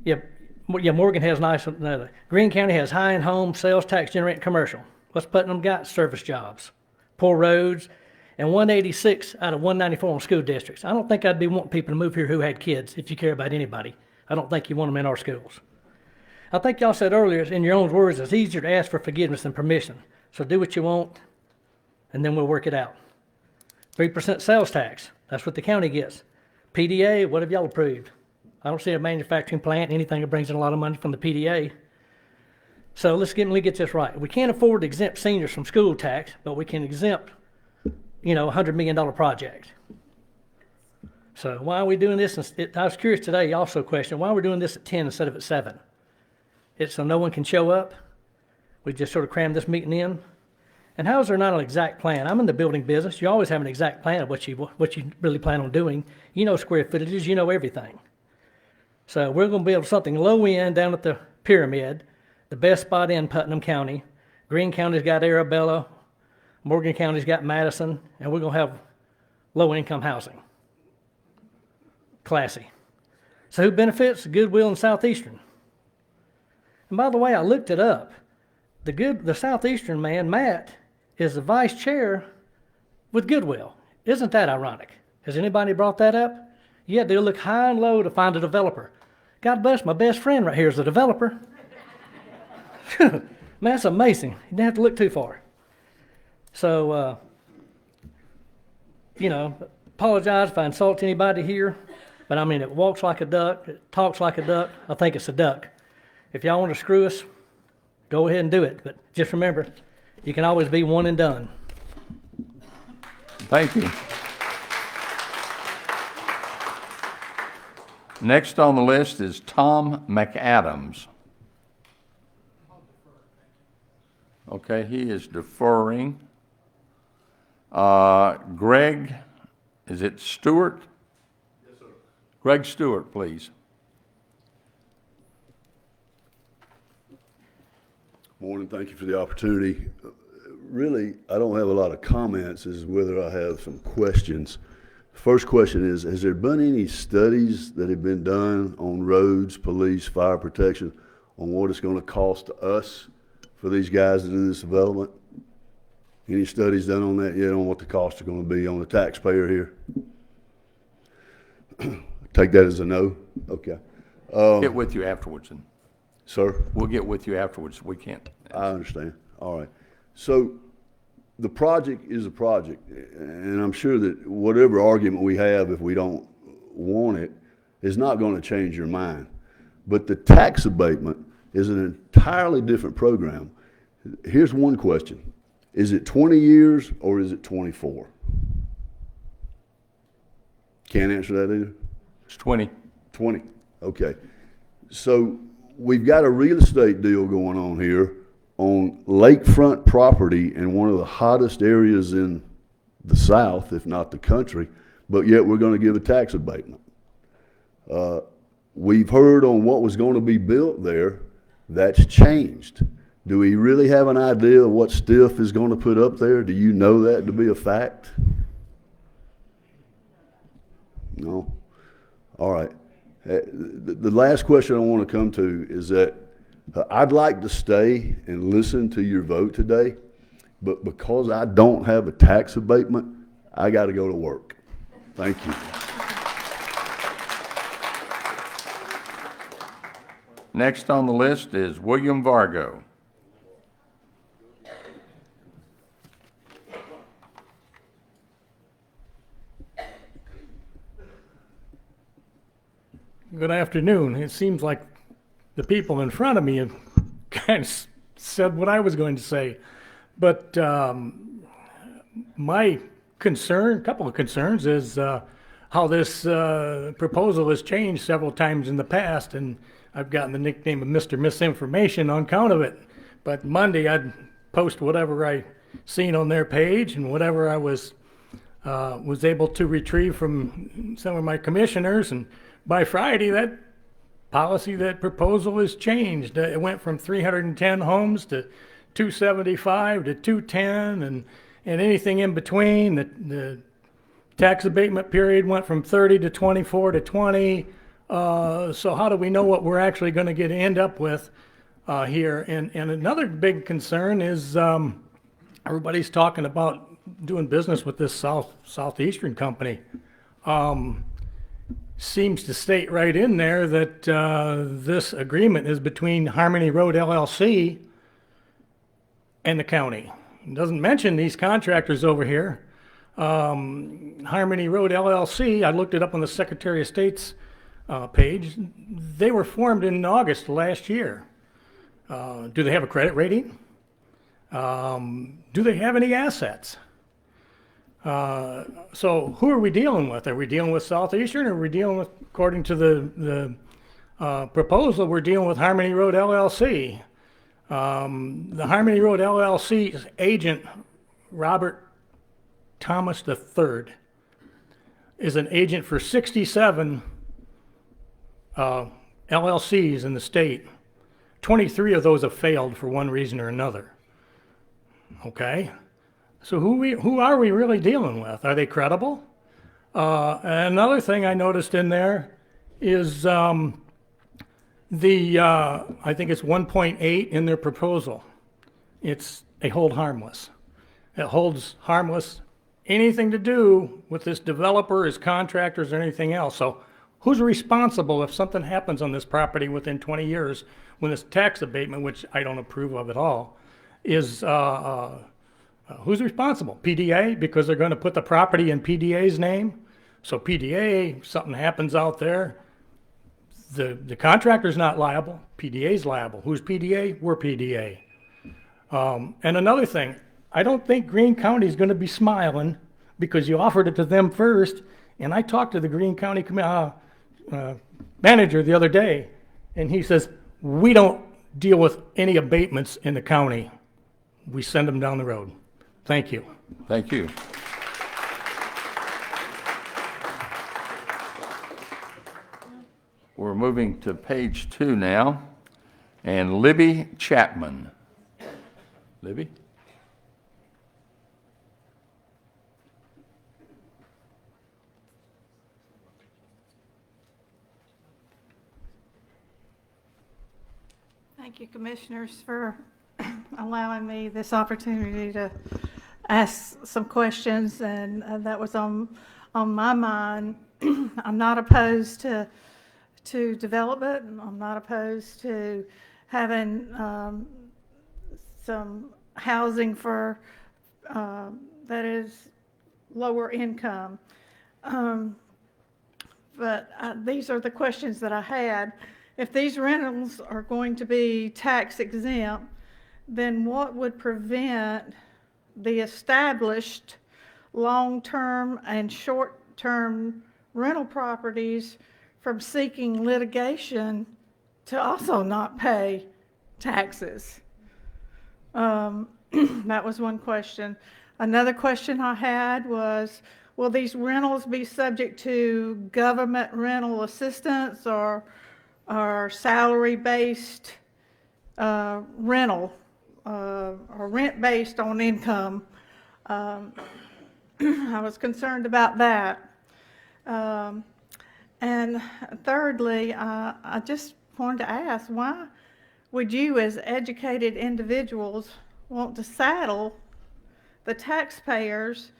Yeah, Morgan has nice, no, Greene County has high-end homes, sales tax generating commercial. What's Putnam got? Service jobs, poor roads, and 186 out of 194 on school districts. I don't think I'd be wanting people to move here who had kids, if you care about anybody. I don't think you want them in our schools. I think y'all said earlier, in your own words, it's easier to ask for forgiveness than permission. So do what you want, and then we'll work it out. 3% sales tax, that's what the county gets. PDA, what have y'all approved? I don't see a manufacturing plant, anything that brings in a lot of money from the PDA. So let me get this right. We can't afford to exempt seniors from school tax, but we can exempt, a $100 million project. So why are we doing this? I was curious today, you also questioned, why we're doing this at 10 instead of at 7? It's so no one can show up? We just sort of cram this meeting in? And how is there not an exact plan? I'm in the building business. You always have an exact plan of what you really plan on doing. You know square footages, you know everything. So we're going to build something low end down at the pyramid, the best spot in Putnam County. Greene County's got Arabella, Morgan County's got Madison, and we're going to have low income housing. Classy. So who benefits? Goodwill and Southeastern. And by the way, I looked it up. The Southeastern man, Matt, is the vice chair with Goodwill. Isn't that ironic? Has anybody brought that up? You had to look high and low to find a developer. God bless, my best friend right here is a developer. Man, that's amazing. You didn't have to look too far. So, apologize if I insult anybody here, but I mean, it walks like a duck, it talks like a duck. I think it's a duck. If y'all want to screw us, go ahead and do it. But just remember, you can always be one and done. Thank you. Next on the list is Tom McAdams. Okay, he is deferring. Greg, is it Stewart? Yes, sir. Greg Stewart, please. Morning, thank you for the opportunity. Really, I don't have a lot of comments as whether I have some questions. First question is, has there been any studies that have been done on roads, police, fire protection, on what it's going to cost us for these guys to do this development? Any studies done on that yet, on what the costs are going to be on the taxpayer here? Take that as a no? Okay. Get with you afterwards, and Sir? we'll get with you afterwards. We can't. I understand. All right. So the project is a project, and I'm sure that whatever argument we have, if we don't want it, is not going to change your mind. But the tax abatement is an entirely different program. Here's one question. Is it 20 years or is it 24? Can't answer that either? It's 20. 20, okay. So we've got a real estate deal going on here on lakefront property in one of the hottest areas in the South, if not the country, but yet we're going to give a tax abatement. We've heard on what was going to be built there, that's changed. Do we really have an idea of what Stiff is going to put up there? Do you know that to be a fact? No? All right. The last question I want to come to is that I'd like to stay and listen to your vote today, but because I don't have a tax abatement, I got to go to work. Thank you. Next on the list is William Vargo. Good afternoon. It seems like the people in front of me have kind of said what I was going to say. But my concern, a couple of concerns, is how this proposal has changed several times in the past, and I've gotten the nickname of Mr. Misinformation on account of it. But Monday I'd post whatever I seen on their page and whatever I was able to retrieve from some of my commissioners, and by Friday, that policy, that proposal has changed. It went from 310 homes to 275 to 210 and anything in between. The tax abatement period went from 30 to 24 to 20. So how do we know what we're actually going to end up with here? And another big concern is everybody's talking about doing business with this Southeastern company. Seems to state right in there that this agreement is between Harmony Road LLC and the county. It doesn't mention these contractors over here. Harmony Road LLC, I looked it up on the Secretary of State's page. They were formed in August last year. Do they have a credit rating? Do they have any assets? So who are we dealing with? Are we dealing with Southeastern, or are we dealing with, according to the proposal, we're dealing with Harmony Road LLC? The Harmony Road LLC's agent, Robert Thomas III, is an agent for 67 LLCs in the state. 23 of those have failed for one reason or another. Okay? So who are we really dealing with? Are they credible? Another thing I noticed in there is I think it's 1.8 in their proposal. It's a hold harmless. It holds harmless anything to do with this developer, his contractors, or anything else. So who's responsible if something happens on this property within 20 years when this tax abatement, which I don't approve of at all, is who's responsible? PDA, because they're going to put the property in PDA's name. So PDA, something happens out there, the contractor's not liable, PDA's liable. Who's PDA? We're PDA. And another thing, I don't think Greene County's going to be smiling because you offered it to them first, and I talked to the Greene County manager the other day, and he says, we don't deal with any abatements in the county. We send them down the road. Thank you. Thank you. We're moving to page 2 now, and Libby Chapman. Libby? Thank you, Commissioners, for allowing me this opportunity to ask some questions, and that was on my mind. I'm not opposed to development, and I'm not opposed to having some housing for that is lower income. But these are the questions that I had. If these rentals are going to be tax exempt, then what would prevent the established long-term and short-term rental properties from seeking litigation to also not pay taxes? That was one question. Another question I had was, will these rentals be subject to government rental assistance or salary-based rental or rent based on income? I was concerned about that. And thirdly, I just wanted to ask, why would you as educated individuals want to saddle the taxpayers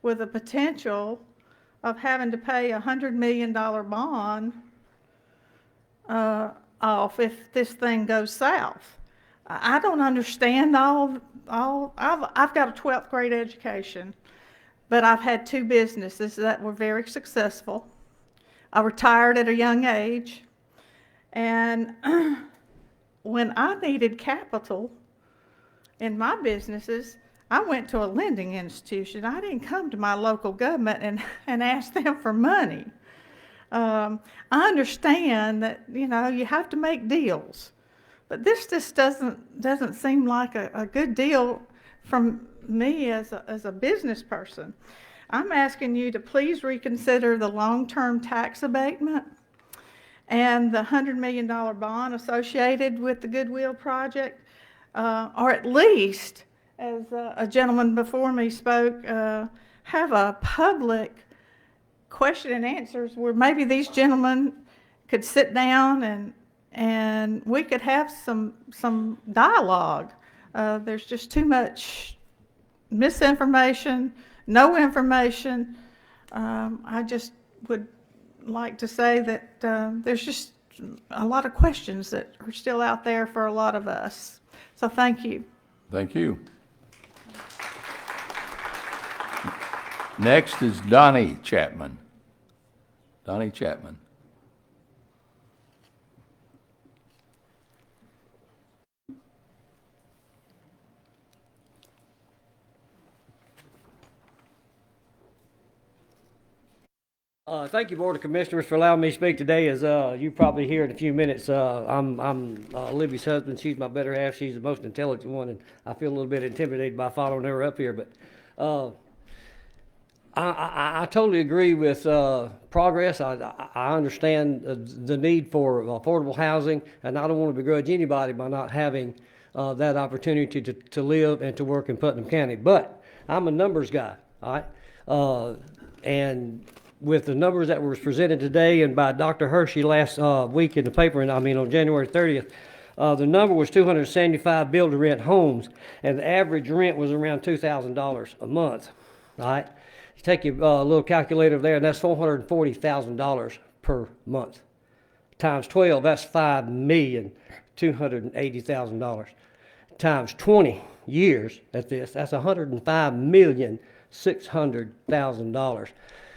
with the potential of having to pay a $100 million bond off if this thing goes south? I don't understand I've got a 12th grade education, but I've had 2 businesses that were very successful. I retired at a young age, and when I needed capital in my businesses, I went to a lending institution. I didn't come to my local government and ask them for money. I understand that, you know, you have to make deals, but this just doesn't seem like a good deal from me as a business person. I'm asking you to please reconsider the long-term tax abatement and the $100 million bond associated with the Goodwill project, or at least, as a gentleman before me spoke, have a public question and answers where maybe these gentlemen could sit down and we could have some dialogue. There's just too much misinformation, no information. I just would like to say that there's just a lot of questions that are still out there for a lot of us. So thank you. Thank you. Next is Donnie Chapman. Donnie Chapman. Thank you, Board of Commissioners, for allowing me to speak today. As you probably hear in a few minutes, I'm Libby's husband. She's my better half. She's the most intelligent one, and I feel a little bit intimidated by following her up here. But I totally agree with progress. I understand the need for affordable housing, and I don't want to begrudge anybody by not having that opportunity to live and to work in Putnam County. But I'm a numbers guy, all right? And with the numbers that were presented today and by Dr. Hershey last week in the paper, and I mean on January 30th, the number was 275 build-to-rent homes, and the average rent was around $2,000 a month, all right? You take your little calculator there, and that's $440,000 per month. Times 12, that's $5,280,000. Times 20 years at this, that's $105,600,000.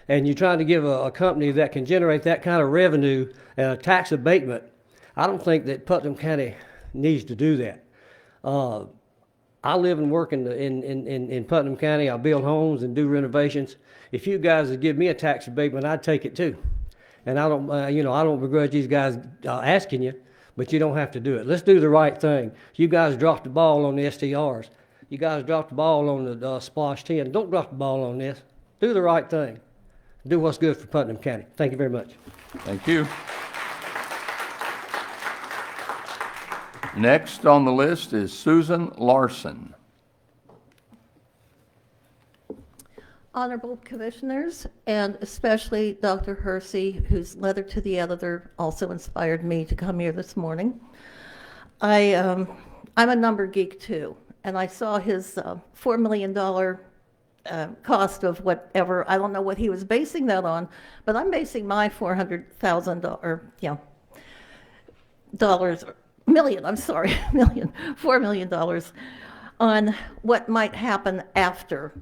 And you're trying to give a company that can generate that kind of revenue and a tax abatement. I don't think that Putnam County needs to do that. I live and work in Putnam County. I build homes and do renovations. If you guys would give me a tax abatement, I'd take it too. And I don't, I don't begrudge these guys asking you, but you don't have to do it. Let's do the right thing. You guys dropped the ball on the STRs. You guys dropped the ball on the Splash 10. Don't drop the ball on this. Do the right thing. Do what's good for Putnam County. Thank you very much. Thank you. Next on the list is Susan Larson. Honorable Commissioners, and especially Dr. Hersey, whose letter to the editor also inspired me to come here this morning. I'm a number geek too, and I saw his $4 million cost of whatever. I don't know what he was basing that on, but I'm basing my $4 million on what might happen after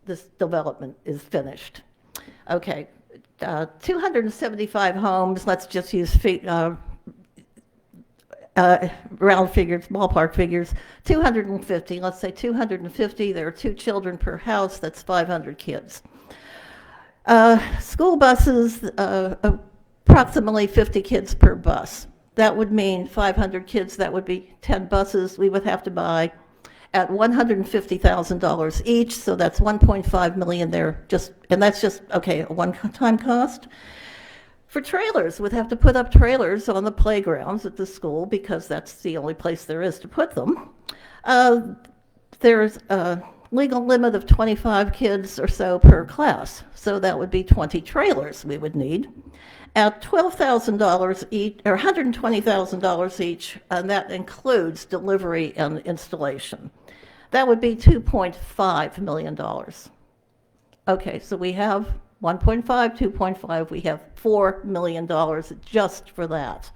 this development is finished. Okay, 275 homes, let's just use round figures, ballpark figures, 250, let's say 250, there are 2 children per house, that's 500 kids. School buses, approximately 50 kids per bus. That would mean 500 kids, that would be 10 buses we would have to buy at $150,000 each, so that's $1.5 million there, and that's just, okay, a one-time cost. For trailers, we'd have to put up trailers on the playgrounds at the school because that's the only place there is to put them. There's a legal limit of 25 kids or so per class, so that would be 20 trailers we would need. At $12,000 each, or $120,000 each, and that includes delivery and installation. That would be $2.5 million. Okay, so we have 1.5, 2.5, we have $4 million just for that.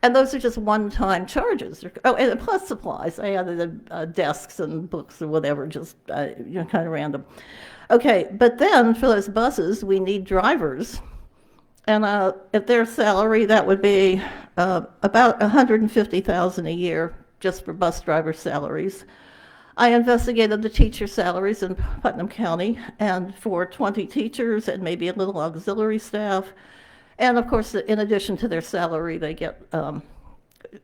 And those are just one-time charges. Oh, and plus supplies. I added desks and books or whatever, just kind of random. Okay, but then for those buses, we need drivers. And at their salary, that would be about $150,000 a year just for bus driver salaries. I investigated the teacher salaries in Putnam County, and for 20 teachers and maybe a little auxiliary staff, and of course, in addition to their salary, they get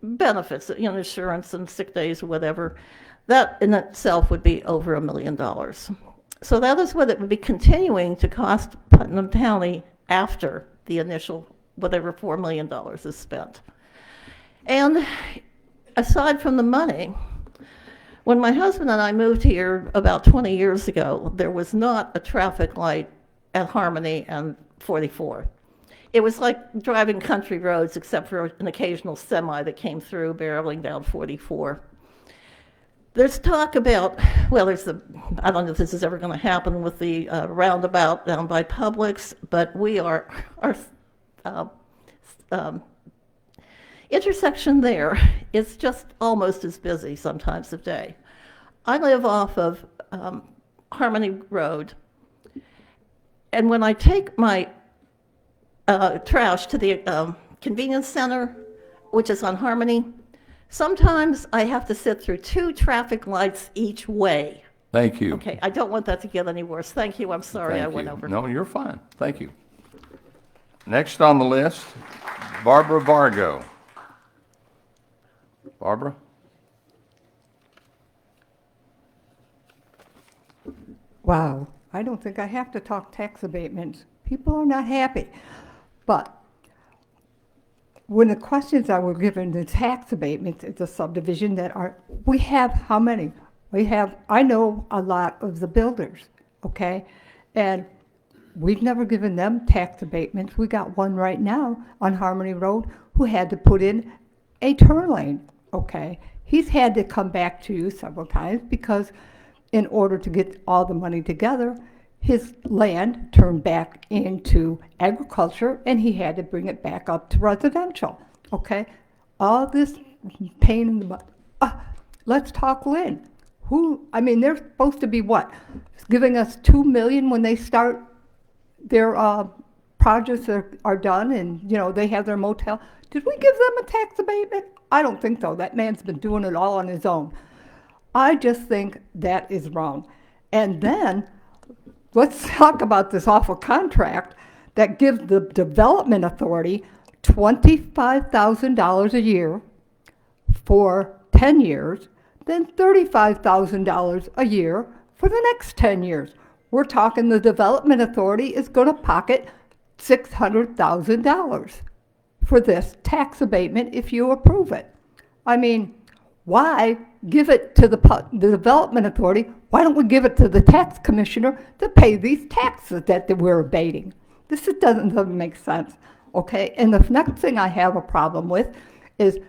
benefits, insurance and sick days or whatever. That in itself would be over $1 million. So that is what it would be continuing to cost Putnam County after the initial whatever $4 million is spent. And aside from the money, when my husband and I moved here about 20 years ago, there was not a traffic light at Harmony and 44. It was like driving country roads except for an occasional semi that came through barreling down 44. There's talk about, well, I don't know if this is ever going to happen with the roundabout down by Publix, but our intersection there is just almost as busy sometimes of day. I live off of Harmony Road, and when I take my trash to the convenience center, which is on Harmony, sometimes I have to sit through 2 traffic lights each way. Thank you. Okay, I don't want that to get any worse. Thank you. I'm sorry Thank I went you. over. No, you're fine. Thank you. Next on the list, Barbara Vargo. Barbara? Wow, I don't think I have to talk tax abatements. People are not happy. But when the questions that were given, the tax abatements, it's a subdivision we have how many? I know a lot of the builders, okay? And we've never given them tax abatements. We got one right now on Harmony Road who had to put in a turn lane, okay? He's had to come back to you several times because in order to get all the money together, his land turned back into agriculture and he had to bring it back up to residential, okay? All this pain in the butt. Let's talk Lynn. They're supposed to be what? Giving us $2 million when they start their projects are done and, they have their motel. Did we give them a tax abatement? I don't think so. That man's been doing it all on his own. I just think that is wrong. And then let's talk about this awful contract that gives the development authority $25,000 a year for 10 years, then $35,000 a year for the next 10 years. We're talking the development authority is going to pocket $600,000 for this tax abatement if you approve it. I mean, why give it to the development authority? Why don't we give it to the tax commissioner to pay these taxes that we're abating? This just doesn't make sense, okay? And the next thing I have a problem with is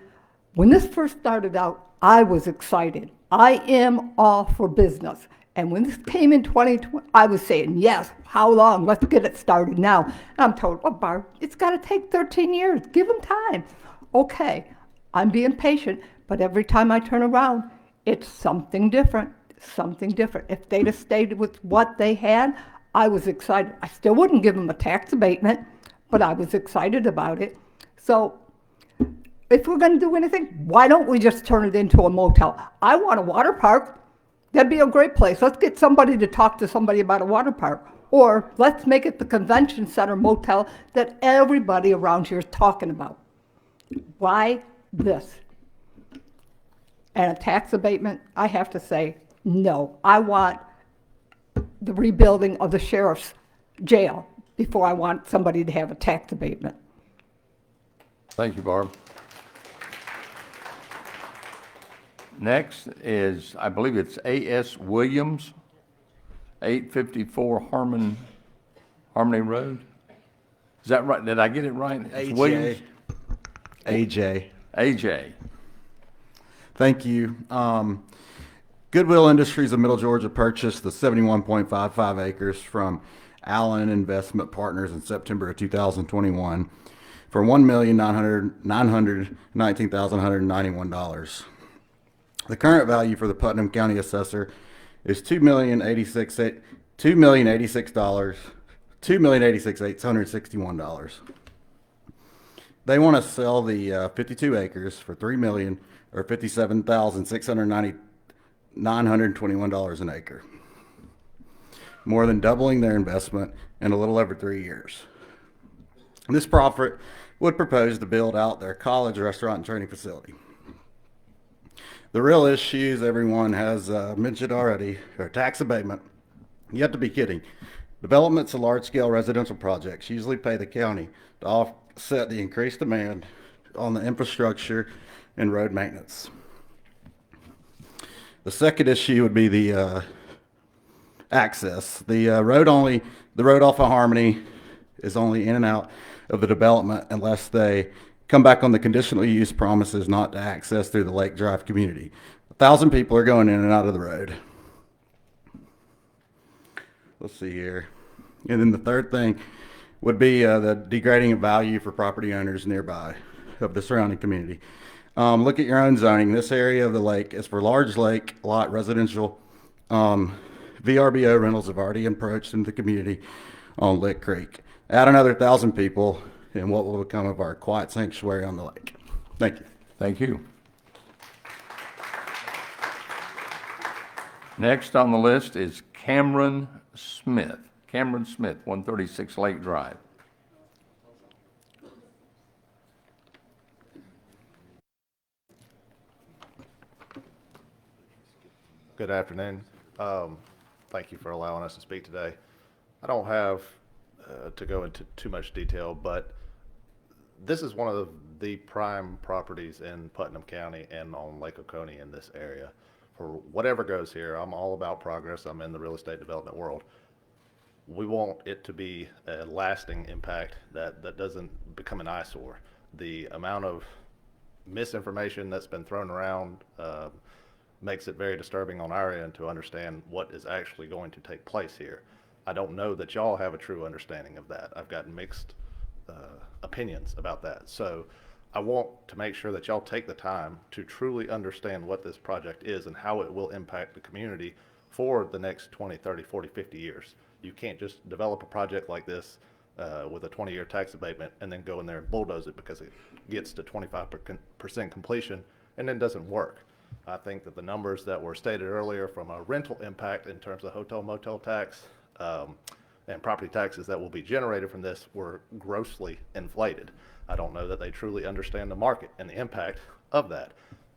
when this first started out, I was excited. I am all for business. And when this came in 2020, I was saying, yes, how long? Let's get it started now. And I'm told, well, Barb, it's got to take 13 years. Give them time. Okay, I'm being patient, but every time I turn around, it's something different, something different. If they'd have stayed with what they had, I was excited. I still wouldn't give them a tax abatement, but I was excited about it. So if we're going to do anything, why don't we just turn it into a motel? I want a water park. That'd be a great place. Let's get somebody to talk to somebody about a water park. Or let's make it the convention center motel that everybody around here is talking about. Why this? And a tax abatement, I have to say, no. I want the rebuilding of the sheriff's jail before I want somebody to have a tax abatement. Thank you, Barb. Next is, I believe it's A.S. Williams, 854 Harmony Road. Is that right? Did I get it right? It's Williams? AJ. AJ. Thank you. Goodwill Industries of Middle Georgia purchased the 71.55 acres from Allen Investment Partners in September of 2021 for $1,919,191. The current value for the Putnam County Assessor is $2,086,861. They want to sell the 52 acres for $57,690,921 an acre, more than doubling their investment in a little over 3 years. This profit would propose to build out their college, restaurant, and training facility. The real issues everyone has mentioned already are tax abatement. You have to be kidding. Developments of large-scale residential projects usually pay the county to offset the increased demand on the infrastructure and road maintenance. The second issue would be the access. The road off of Harmony is only in and out of the development unless they come back on the conditional use promises not to access through the Lake Drive community. 1,000 people are going in and out of the road. Let's see here. And then the third thing would be the degrading of value for property owners nearby of the surrounding community. Look at your own zoning. This area of the lake is for large lake lot residential. VRBO rentals have already approached into the community on Lick Creek. Add another 1,000 people and what will become of our quiet sanctuary on the lake. Thank you. Thank you. Next on the list is Cameron Smith. Cameron Smith, 136 Lake Drive. Good afternoon. Thank you for allowing us to speak today. I don't have to go into too much detail, but this is one of the prime properties in Putnam County and on Lake Oconee in this area. For whatever goes here, I'm all about progress. I'm in the real estate development world. We want it to be a lasting impact that doesn't become an eyesore. The amount of misinformation that's been thrown around makes it very disturbing on our end to understand what is actually going to take place here. I don't know that y'all have a true understanding of that. I've gotten mixed opinions about that. So I want to make sure that y'all take the time to truly understand what this project is and how it will impact the community for the next 20, 30, 40, 50 years. You can't just develop a project like this with a 20-year tax abatement and then go in there and bulldoze it because it gets to 25% completion and then doesn't work. I think that the numbers that were stated earlier from a rental impact in terms of hotel motel tax and property taxes that will be generated from this were grossly inflated. I don't know that they truly understand the market and the impact of that.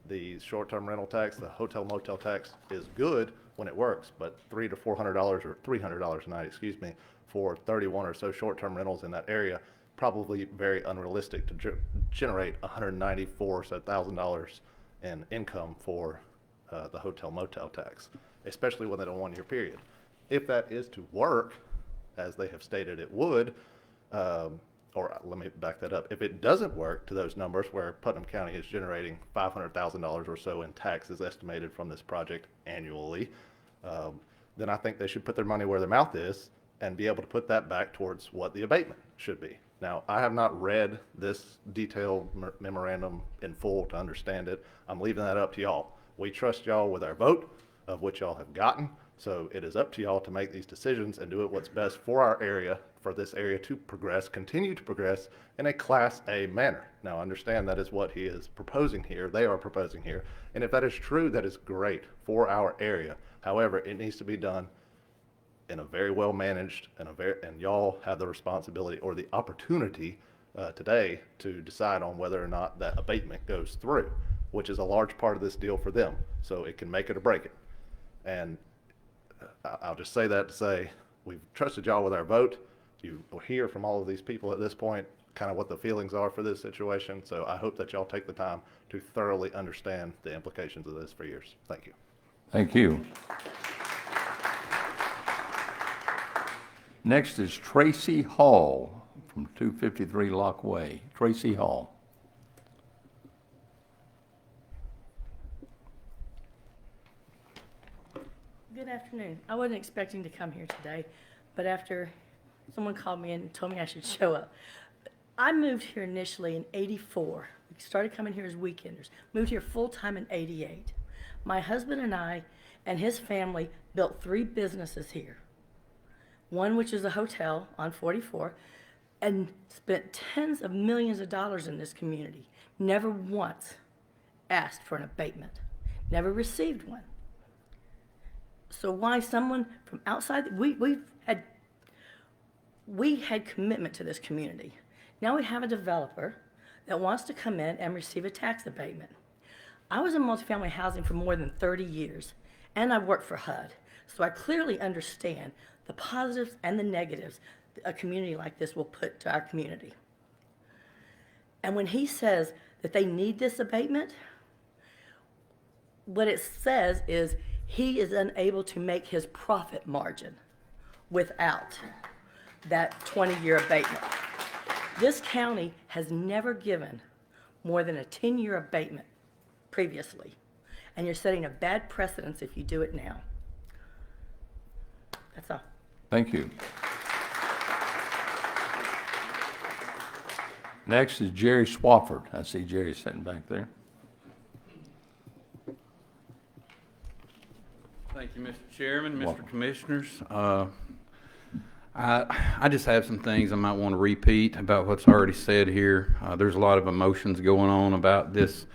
The short-term rental tax, the hotel motel tax is good when it works, but $300 to $400 or $300 a night, excuse me, for 31 or so short-term rentals in that area, probably very unrealistic to generate $194 or so $1,000 in income for the hotel motel tax, especially within a 1-year period. If that is to work, as they have stated it would, or let me back that up. If it doesn't work to those numbers where Putnam County is generating $500,000 or so in taxes estimated from this project annually, then I think they should put their money where their mouth is and be able to put that back towards what the abatement should be. Now, I have not read this detailed memorandum in full to understand it. I'm leaving that up to y'all. We trust y'all with our vote, of which y'all have gotten. So it is up to y'all to make these decisions and do it what's best for our area, for this area to progress, continue to progress in a Class A manner. Now, understand that is what he is proposing here, they are proposing here. And if that is true, that is great for our area. However, it needs to be done in a very well managed, and y'all have the responsibility or the opportunity today to decide on whether or not that abatement goes through, which is a large part of this deal for them. So it can make it or break it. And I'll just say that to say we've trusted y'all with our vote. You will hear from all of these people at this point kind of what the feelings are for this situation. So I hope that y'all take the time to thoroughly understand the implications of this for years. Thank you. Thank you. Next is Tracy Hall from 253 Lock Way. Tracy Hall. Good afternoon. I wasn't expecting to come here today, but after someone called me and told me I should show up. I moved here initially in '84. We started coming here as weekenders. Moved here full-time in '88. My husband and I and his family built 3 businesses here. One which is a hotel on 44, and spent tens of millions of dollars in this community. Never once asked for an abatement. Never received one. So why someone from outside, we had commitment to this community. Now we have a developer that wants to come in and receive a tax abatement. I was in multifamily housing for more than 30 years, and I worked for HUD. So I clearly understand the positives and the negatives a community like this will put to our community. And when he says that they need this abatement, what it says is he is unable to make his profit margin without that 20-year abatement. This county has never given more than a 10-year abatement previously, and you're setting a bad precedence if you do it now. That's all. Thank you. Next is Jerry Swafford. I see Jerry sitting back there. Thank you, Mr. Chairman, Mr. Commissioners. I just have some things I might want to repeat about what's already said here. There's a lot of emotions going on about this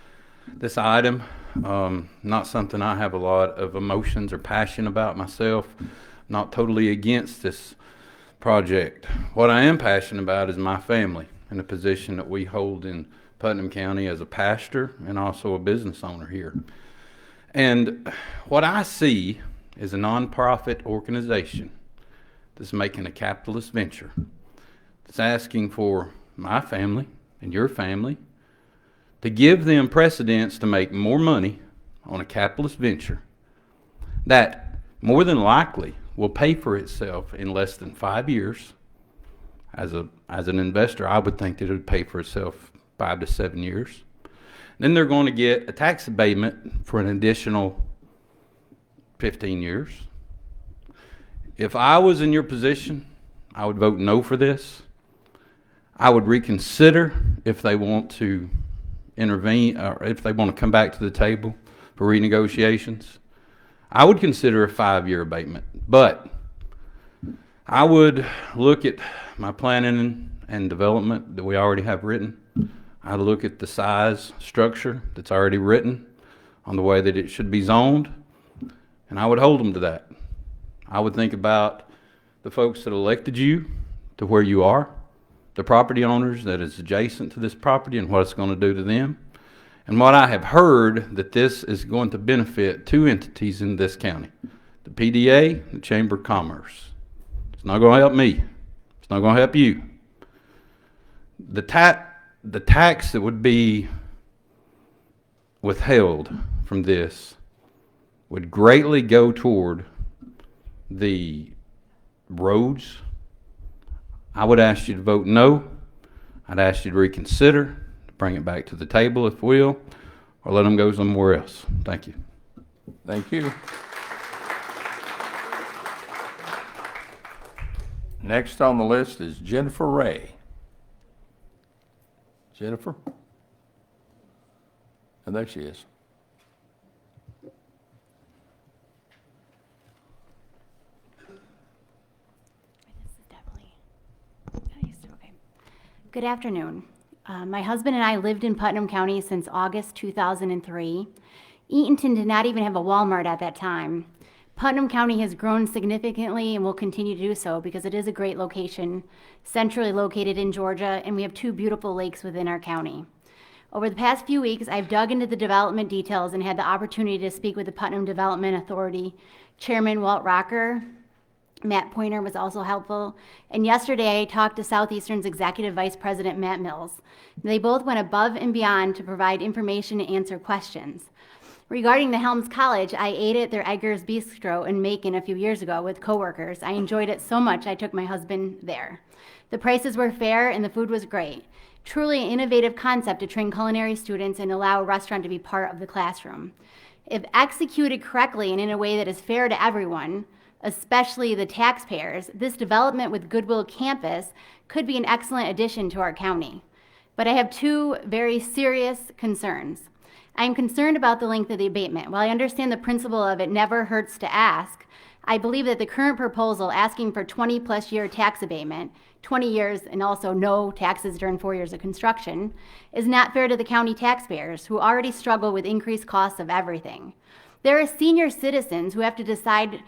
item. Not something I have a lot of emotions or passion about myself. Not totally against this project. What I am passionate about is my family and the position that we hold in Putnam County as a pastor and also a business owner here. And what I see is a nonprofit organization that's making a capitalist venture, that's asking for my family and your family to give them precedence to make more money on a capitalist venture that more than likely will pay for itself in less than 5 years. As an investor, I would think that it would pay for itself 5 to 7 years. Then they're going to get a tax abatement for an additional 15 years. If I was in your position, I would vote no for this. I would reconsider if they want to intervene or if they want to come back to the table for renegotiations. I would consider a 5-year abatement, but I would look at my planning and development that we already have written. I'd look at the size structure that's already written on the way that it should be zoned, and I would hold them to that. I would think about the folks that elected you to where you are, the property owners that is adjacent to this property and what it's going to do to them. And what I have heard, that this is going to benefit two entities in this county, the PDA and the Chamber of Commerce. It's not going to help me. It's not going to help you. The tax that would be withheld from this would greatly go toward the roads. I would ask you to vote no. I'd ask you to reconsider, bring it back to the table if you will, or let them go somewhere else. Thank you. Thank you. Next on the list is Jennifer Ray. Jennifer? And there she is. Good afternoon. My husband and I lived in Putnam County since August 2003. Eatonton did not even have a Walmart at that time. Putnam County has grown significantly and will continue to do so because it is a great location, centrally located in Georgia, and we have two beautiful lakes within our county. Over the past few weeks, I've dug into the development details and had the opportunity to speak with the Putnam Development Authority Chairman Walt Rocker. Matt Pointer was also helpful. And yesterday I talked to Southeastern's Executive Vice President Matt Mills. They both went above and beyond to provide information and answer questions. Regarding the Helms College, I ate at their Edgar's Bistro in Macon a few years ago with coworkers. I enjoyed it so much I took my husband there. The prices were fair and the food was great. Truly an innovative concept to train culinary students and allow a restaurant to be part of the classroom. If executed correctly and in a way that is fair to everyone, especially the taxpayers, this development with Goodwill Campus could be an excellent addition to our county. But I have two very serious concerns. I am concerned about the length of the abatement. While I understand the principle of it never hurts to ask, I believe that the current proposal asking for 20+ year tax abatement, 20 years and also no taxes during 4 years of construction, is not fair to the county taxpayers who already struggle with increased costs of everything. There are senior citizens who have to decide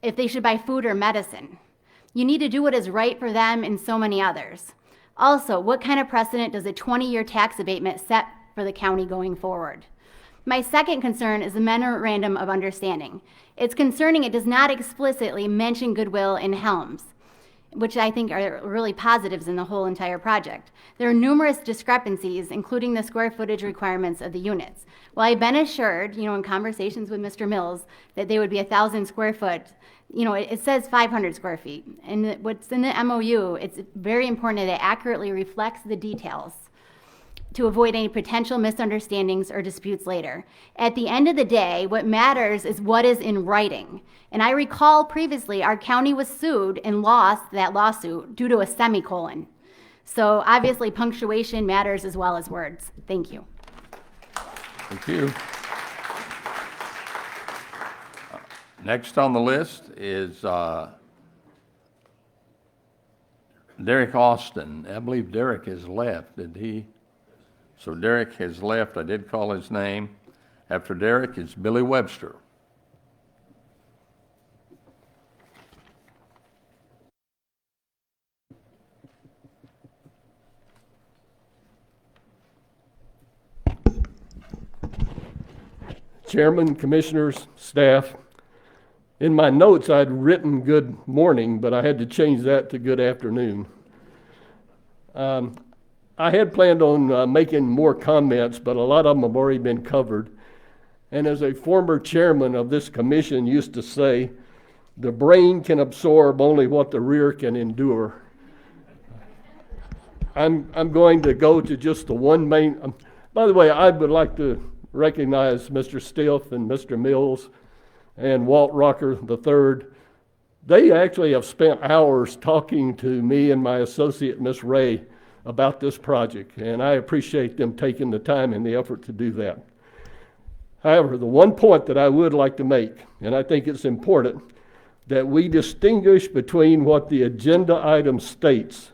if they should buy food or medicine. You need to do what is right for them and so many others. Also, what kind of precedent does a 20-year tax abatement set for the county going forward? My second concern is the memorandum of understanding. It's concerning it does not explicitly mention Goodwill and Helms, which I think are really positives in the whole entire project. There are numerous discrepancies, including the square footage requirements of the units. While I've been assured, in conversations with Mr. Mills, that they would be 1,000 square foot, it says 500 square feet. And what's in the MOU, it's very important that it accurately reflects the details to avoid any potential misunderstandings or disputes later. At the end of the day, what matters is what is in writing. And I recall previously our county was sued and lost that lawsuit due to a semicolon. So obviously punctuation matters as well as words. Thank you. Thank you. Next on the list is Derek Austin. I believe Derek has left. Did he? So Derek has left. I did call his name. After Derek is Billy Webster. Chairman, commissioners, staff. In my notes, I'd written good morning, but I had to change that to good afternoon. I had planned on making more comments, but a lot of them have already been covered. And as a former chairman of this commission used to say, the brain can absorb only what the rear can endure. I'm going to go to just the one main. By the way, I would like to recognize Mr. Stiff and Mr. Mills and Walt Rocker III. They actually have spent hours talking to me and my associate, Miss Ray, about this project, and I appreciate them taking the time and the effort to do that. However, the one point that I would like to make, and I think it's important, that we distinguish between what the agenda item states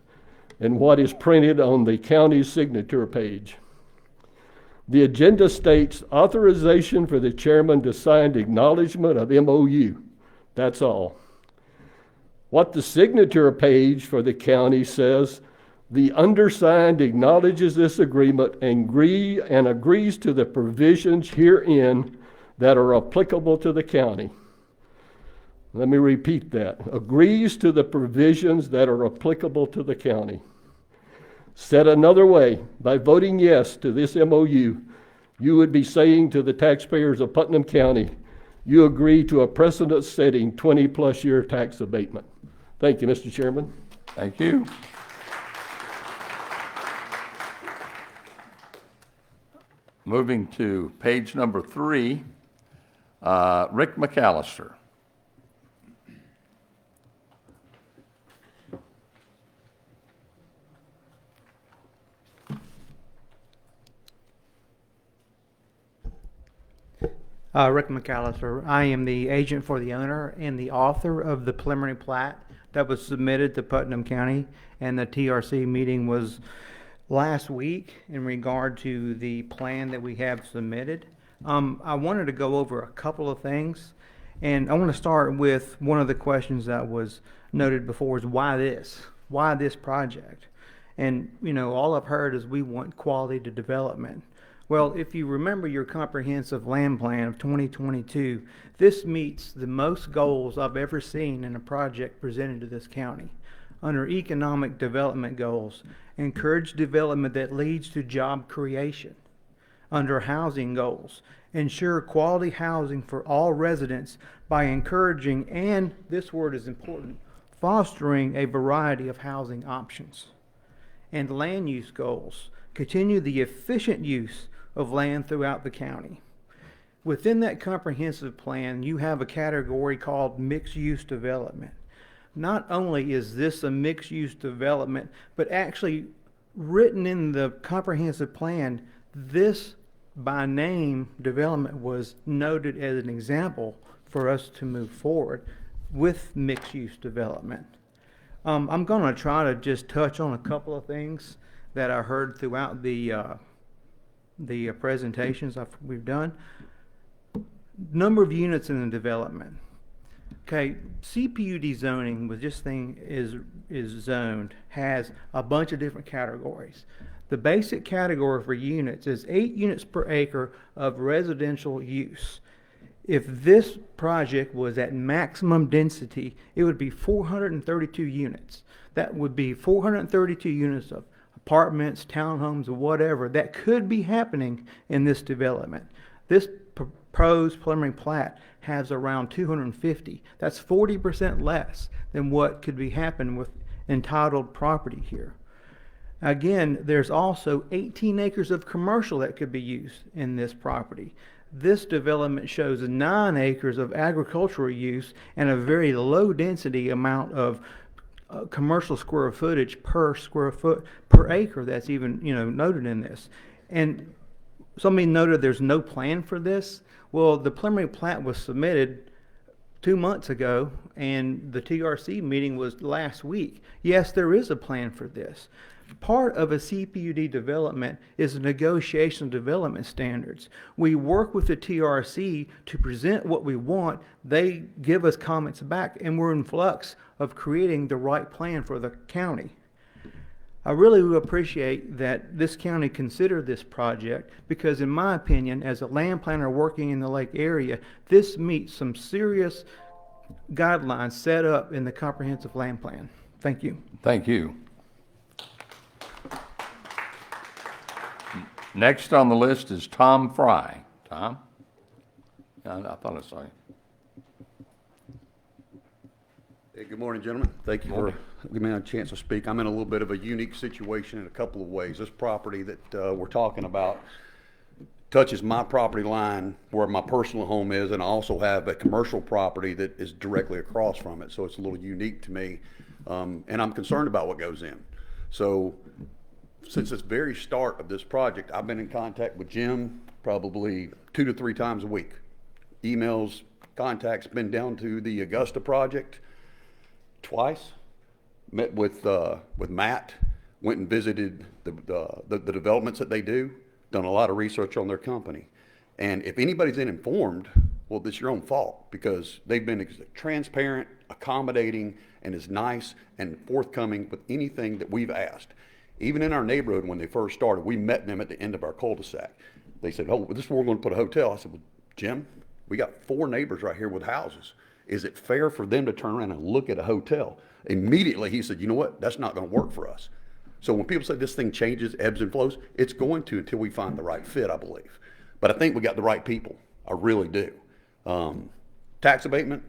and what is printed on the county signature page. The agenda states authorization for the chairman to sign acknowledgement of MOU. That's all. What the signature page for the county says, the undersigned acknowledges this agreement and agrees to the provisions herein that are applicable to the county. Let me repeat that. Agrees to the provisions that are applicable to the county. Said another way, by voting yes to this MOU, you would be saying to the taxpayers of Putnam County, you agree to a precedent-setting 20-plus year tax abatement. Thank you, Mr. Chairman. Thank you. Moving to page number 3, Rick McAllister. Rick McAllister. I am the agent for the owner and the author of the preliminary plat that was submitted to Putnam County, and the TRC meeting was last week in regard to the plan that we have submitted. I wanted to go over a couple of things, and I want to start with one of the questions that was noted before is why this? Why this project? And, you know, all I've heard is we want quality to development. Well, if you remember your comprehensive land plan of 2022, this meets the most goals I've ever seen in a project presented to this county. Under economic development goals, encourage development that leads to job creation. Under housing goals, ensure quality housing for all residents by encouraging, and this word is important, fostering a variety of housing options. And land use goals, continue the efficient use of land throughout the county. Within that comprehensive plan, you have a category called mixed-use development. Not only is this a mixed-use development, but actually written in the comprehensive plan, this by name development was noted as an example for us to move forward with mixed-use development. I'm going to try to just touch on a couple of things that I heard throughout the presentations we've done. Number of units in the development. Okay, CPUD zoning with this thing is zoned has a bunch of different categories. The basic category for units is 8 units per acre of residential use. If this project was at maximum density, it would be 432 units. That would be 432 units of apartments, townhomes, or whatever that could be happening in this development. This proposed preliminary plat has around 250. That's 40% less than what could be happening with entitled property here. Again, there's also 18 acres of commercial that could be used in this property. This development shows 9 acres of agricultural use and a very low density amount of commercial square footage per square foot per acre that's even, you know, noted in this. And somebody noted there's no plan for this. Well, the preliminary plat was submitted 2 months ago and the TRC meeting was last week. Yes, there is a plan for this. Part of a CPUD development is a negotiation of development standards. We work with the TRC to present what we want. They give us comments back, and we're in flux of creating the right plan for the county. I really would appreciate that this county consider this project because, in my opinion, as a land planner working in the lake area, this meets some serious guidelines set up in the comprehensive land plan. Thank you. Thank you. Next on the list is Tom Fry. Tom? I thought I saw you. Hey, good morning, gentlemen. Thank you for giving me a chance to speak. I'm in a little bit of a unique situation in a couple of ways. This property that we're talking about touches my property line where my personal home is, and I also have a commercial property that is directly across from it, so it's a little unique to me, and I'm concerned about what goes in. So since the very start of this project, I've been in contact with Jim probably 2 to 3 times a week. Emails, contacts, been down to the Augusta project twice. Met with Matt, went and visited the developments that they do, done a lot of research on their company. And if anybody's informed Well, it's your own fault because they've been transparent, accommodating, and as nice and forthcoming with anything that we've asked. Even in our neighborhood, when they first started, we met them at the end of our cul-de-sac. They said, oh, this is where we're going to put a hotel. I said, well, Jim, we got 4 neighbors right here with houses. Is it fair for them to turn around and look at a hotel? Immediately, he said, you know what? That's not going to work for us. So when people say this thing changes, ebbs and flows, it's going to until we find the right fit, I believe. But I think we got the right people. I really do. Tax abatement,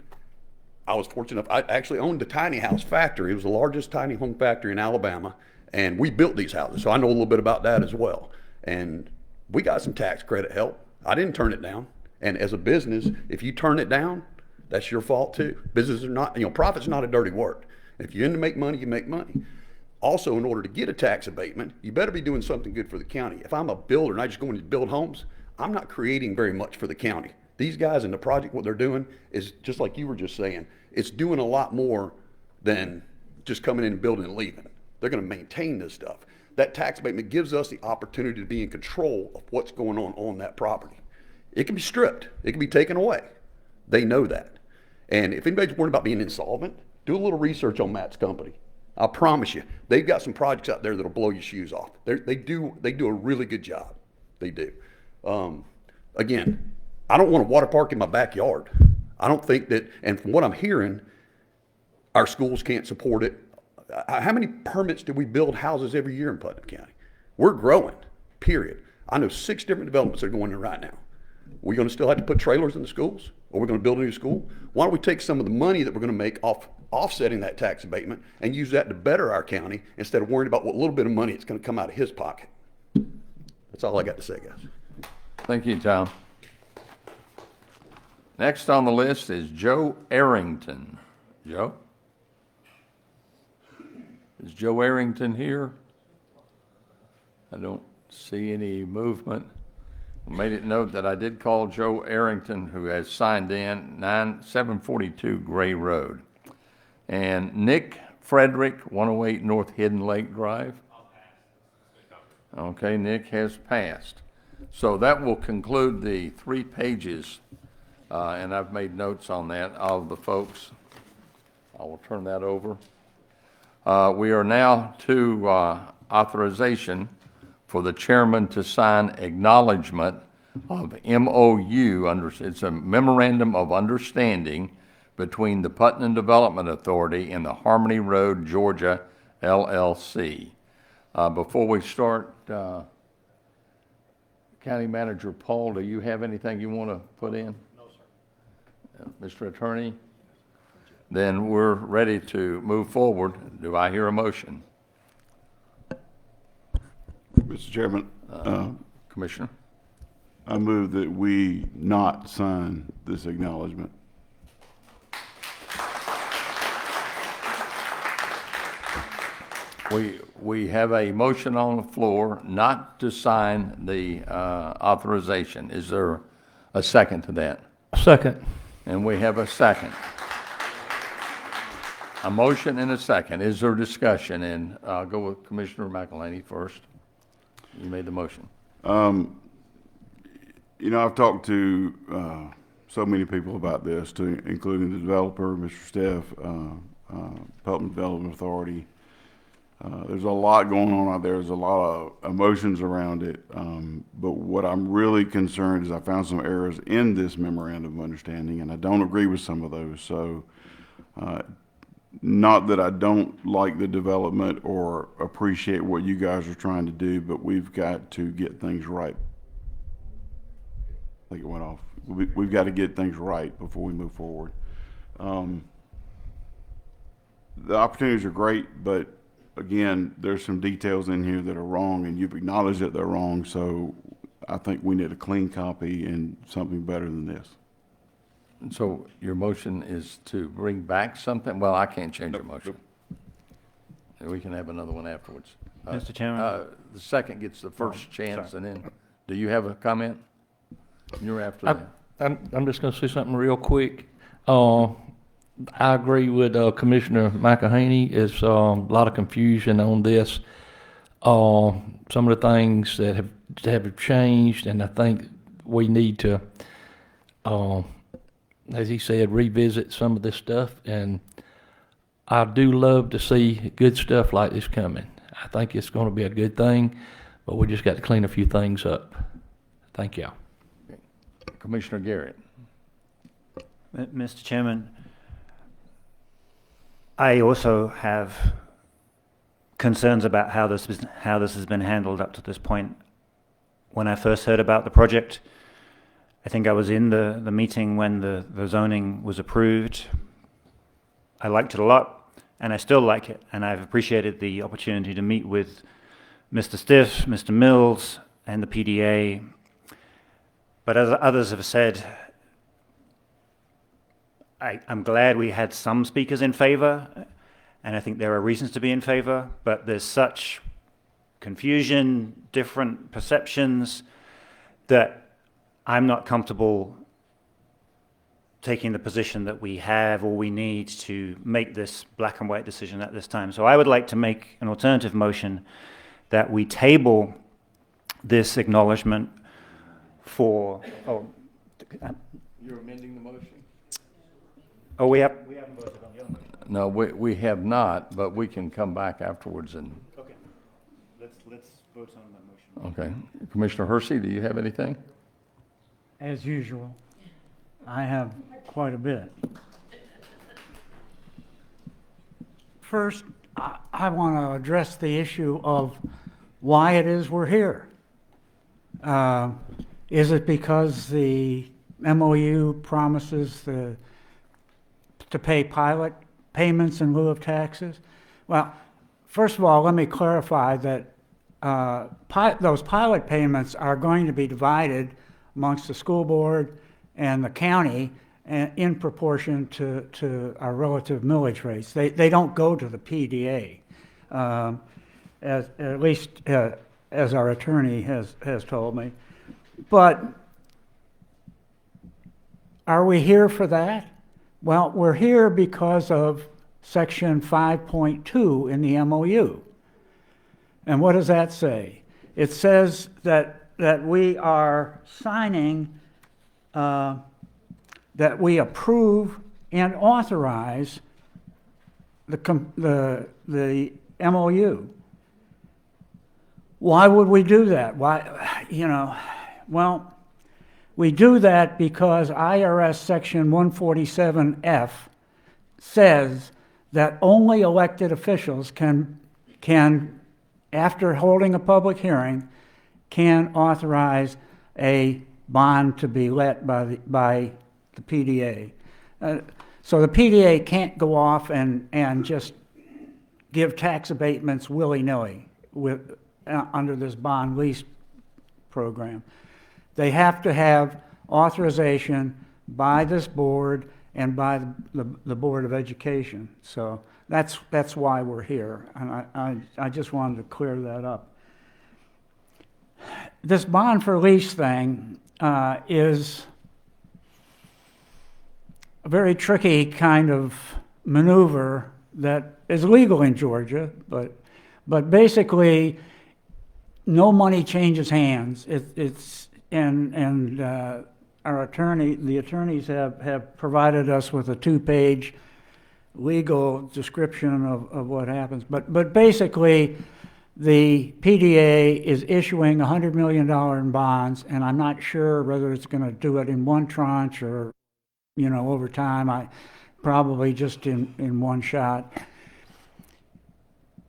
I was fortunate enough. I actually owned the tiny house factory. It was the largest tiny home factory in Alabama, and we built these houses. So I know a little bit about that as well. And we got some tax credit help. I didn't turn it down. And as a business, if you turn it down, that's your fault too. Business are not, profit's not a dirty word. If you're in to make money, you make money. Also, in order to get a tax abatement, you better be doing something good for the county. If I'm a builder and I just go in to build homes, I'm not creating very much for the county. These guys in the project, what they're doing is just like you were just saying, it's doing a lot more than just coming in and building and leaving. They're going to maintain this stuff. That tax abatement gives us the opportunity to be in control of what's going on that property. It can be stripped. It can be taken away. They know that. And if anybody's worried about being insolvent, do a little research on Matt's company. I promise you, they've got some projects out there that'll blow your shoes off. They do a really good job. They do. Again, I don't want a water park in my backyard. I don't think that, and from what I'm hearing, our schools can't support it. How many permits do we build houses every year in Putnam County? We're growing, period. I know 6 different developments that are going in right now. We're going to still have to put trailers in the schools, or we're going to build a new school. Why don't we take some of the money that we're going to make off offsetting that tax abatement and use that to better our county instead of worrying about what little bit of money it's going to come out of his pocket? That's all I got to say, guys. Thank you, Tom. Next on the list is Joe Arrington. Joe? Is Joe Arrington here? I don't see any movement. I made it note that I did call Joe Arrington, who has signed in, 742 Gray Road. And Nick Frederick, 108 North Hidden Lake Drive. Okay, Nick has passed. So that will conclude the 3 pages, and I've made notes on that of the folks. I will turn that over. We are now to authorization for the chairman to sign acknowledgement of MOU, it's a Memorandum of Understanding between the Putnam Development Authority and the Harmony Road, Georgia, LLC. Before we start, County Manager Paul, do you have anything you want to put in? No, sir. Mr. Attorney? Then we're ready to move forward. Do I hear a motion? Mr. Chairman, Commissioner? I move that we not sign this acknowledgement. We have a motion on the floor not to sign the authorization. Is there a second to that? Second. And we have a second. A motion and a second. Is there discussion? And I'll go with Commissioner McElhaney first. You made the motion. I've talked to so many people about this, including the developer, Mr. Steph, Putnam Development Authority. There's a lot going on out there. There's a lot of emotions around it. But what I'm really concerned is I found some errors in this memorandum of understanding, and I don't agree with some of those. So, not that I don't like the development or appreciate what you guys are trying to do, but we've got to get things right. I think it went off. We've got to get things right before we move forward. The opportunities are great, but again, there's some details in here that are wrong, and you've acknowledged that they're wrong, so I think we need a clean copy and something better than this. So your motion is to bring back something? Well, I can't change your motion. We can have another one afterwards. Mr. Chairman? The second gets the first chance, and then, do you have a comment? You're after that. I'm just going to say something real quick. I agree with Commissioner McElhaney. It's a lot of confusion on this. Some of the things that have changed, and I think we need to as he said, revisit some of this stuff. And I do love to see good stuff like this coming. I think it's going to be a good thing, but we just got to clean a few things up. Thank you. Commissioner Garrett. Mr. Chairman, I also have concerns about how this has been handled up to this point. When I first heard about the project, I think I was in the meeting when the zoning was approved. I liked it a lot, and I still like it, and I've appreciated the opportunity to meet with Mr. Stiff, Mr. Mills, and the PDA. But as others have said, I'm glad we had some speakers in favor, and I think there are reasons to be in favor, but there's such confusion, different perceptions, that I'm not comfortable taking the position that we have or we need to make this black and white decision at this time. So I would like to make an alternative motion that we table this acknowledgement for, You're amending the motion? oh, we haven't voted on the other motion. No, we have not, but we can come back afterwards and. Okay, let's vote on that motion. Okay. Commissioner Hersey, do you have anything? As usual, I have quite a bit. First, I want to address the issue of why it is we're here. Is it because the MOU promises to pay pilot payments in lieu of taxes? Well, first of all, let me clarify that those pilot payments are going to be divided amongst the school board and the county in proportion to our relative millage rates. They don't go to the PDA, at least as our attorney has told me. But are we here for that? Well, we're here because of Section 5.2 in the MOU. And what does that say? It says that we are signing, that we approve and authorize the MOU. Why would we do that? Why, well, we do that because IRS Section 147F says that only elected officials can, after holding a public hearing, can authorize a bond to be let by the PDA. So the PDA can't go off and just give tax abatements willy-nilly under this bond lease program. They have to have authorization by this board and by the Board of Education. So that's why we're here, and I just wanted to clear that up. This bond for lease thing is a very tricky kind of maneuver that is legal in Georgia, but basically no money changes hands. Our the attorneys have provided us with a 2-page legal description of what happens. But basically, the PDA is issuing $100 million in bonds, and I'm not sure whether it's going to do it in one tranche or, over time. Probably just in one shot.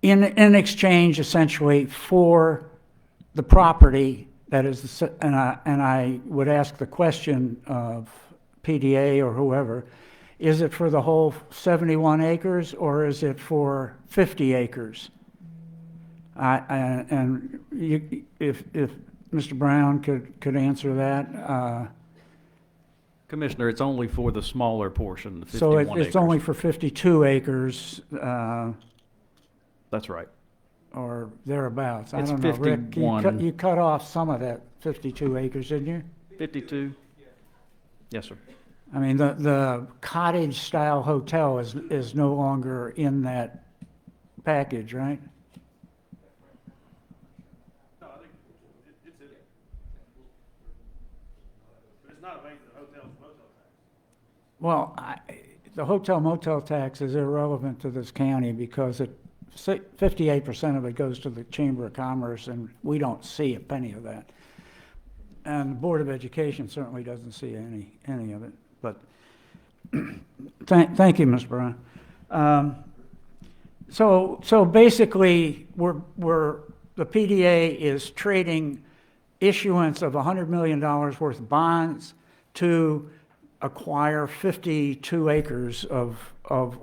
In exchange, essentially, for the property that is, and I would ask the question of PDA or whoever, is it for the whole 71 acres or is it for 50 acres? And if Mr. Brown could answer that. Commissioner, it's only for the smaller portion, the 51 so acres. It's only for 52 acres. That's right. Or thereabouts. It's I don't know, Rick, 51. you cut off some of that 52 acres, didn't you? 52? Yes, sir. I mean, the cottage-style hotel is no longer in that package, right? No, I think it's in it. But it's not a hotel motel tax. Well, the hotel motel tax is irrelevant to this county because 58% of it goes to the Chamber of Commerce, and we don't see a penny of that. And the Board of Education certainly doesn't see any of it. But thank you, Ms. Brown. So basically, the PDA is trading issuance of $100 million worth of bonds to acquire 52 acres of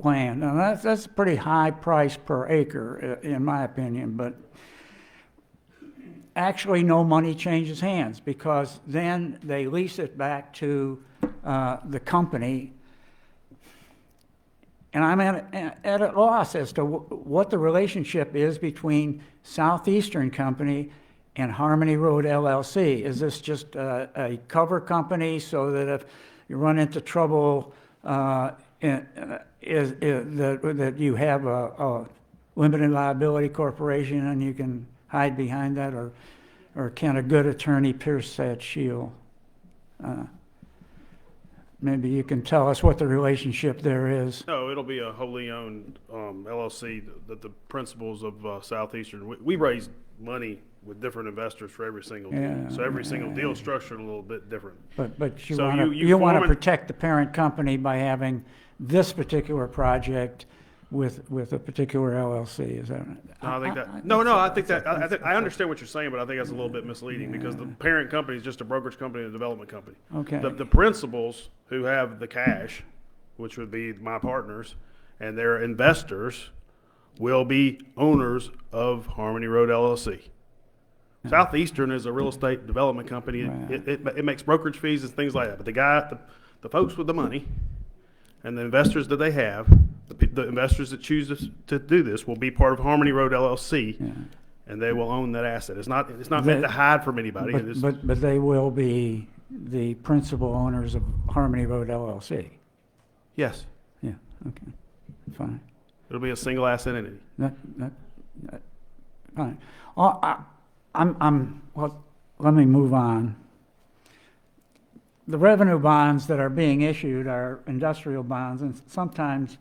land. Now, that's a pretty high price per acre, in my opinion, but actually no money changes hands because then they lease it back to the company. And I'm at a loss as to what the relationship is between Southeastern Company and Harmony Road LLC. Is this just a cover company so that if you run into trouble, that you have a limited liability corporation and you can hide behind that, or can a good attorney pierce that shield? Maybe you can tell us what the relationship there is. No, it'll be a wholly owned LLC. That the principals of Southeastern, we raise money with different investors for every single deal. Yeah, So every single deal is structured a little bit different. But you So want to form protect the parent company by having this particular project with a particular LLC, is that right? No, I think that. I think I understand what you're saying, but I think that's a little bit misleading because the parent company is just a brokerage company and a development company. Okay. The principals who have the cash, which would be my partners, and their investors will be owners of Harmony Road LLC. Southeastern is a real estate development company. Right. It makes brokerage fees and things like that. But the folks with the money and the investors that they have, the investors that choose to do this will be part of Harmony Road LLC, and they will own that asset. It's not meant to hide from anybody. But they will be the principal owners of Harmony Road LLC. Yes. Yeah. Okay. Fine. It'll be a single asset entity. Fine. Well, let me move on. The revenue bonds that are being issued are industrial bonds, and sometimes,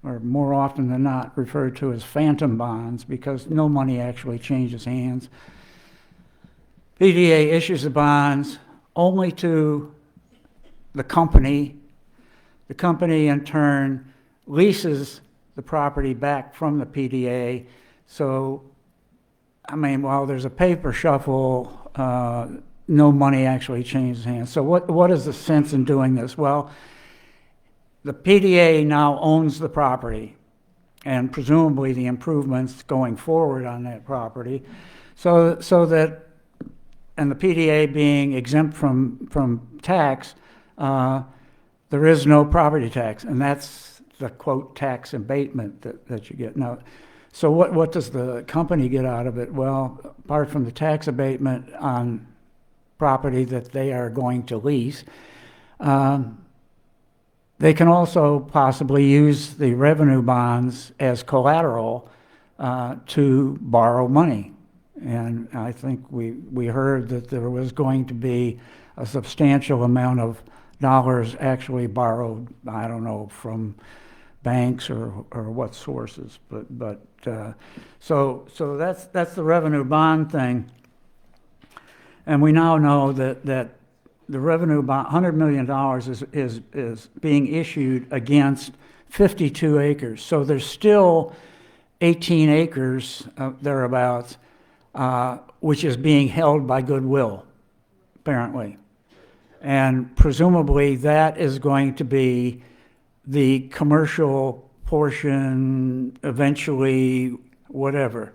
or more often than not, referred to as phantom bonds because no money actually changes hands. PDA issues the bonds only to the company. The company, in turn, leases the property back from the PDA. So, I mean, while there's a paper shuffle, no money actually changes hands. So what is the sense in doing this? Well, the PDA now owns the property and presumably the improvements going forward on that property. So that, and the PDA being exempt from tax, there is no property tax, and that's the quote tax abatement that you get. Now, so what does the company get out of it? Well, apart from the tax abatement on property that they are going to lease, they can also possibly use the revenue bonds as collateral to borrow money. And I think we heard that there was going to be a substantial amount of dollars actually borrowed, I don't know, from banks or what sources, but so that's the revenue bond thing. And we now know that the revenue bond, $100 million is being issued against 52 acres. So there's still 18 acres thereabouts, which is being held by Goodwill, apparently. And presumably that is going to be the commercial portion, eventually, whatever.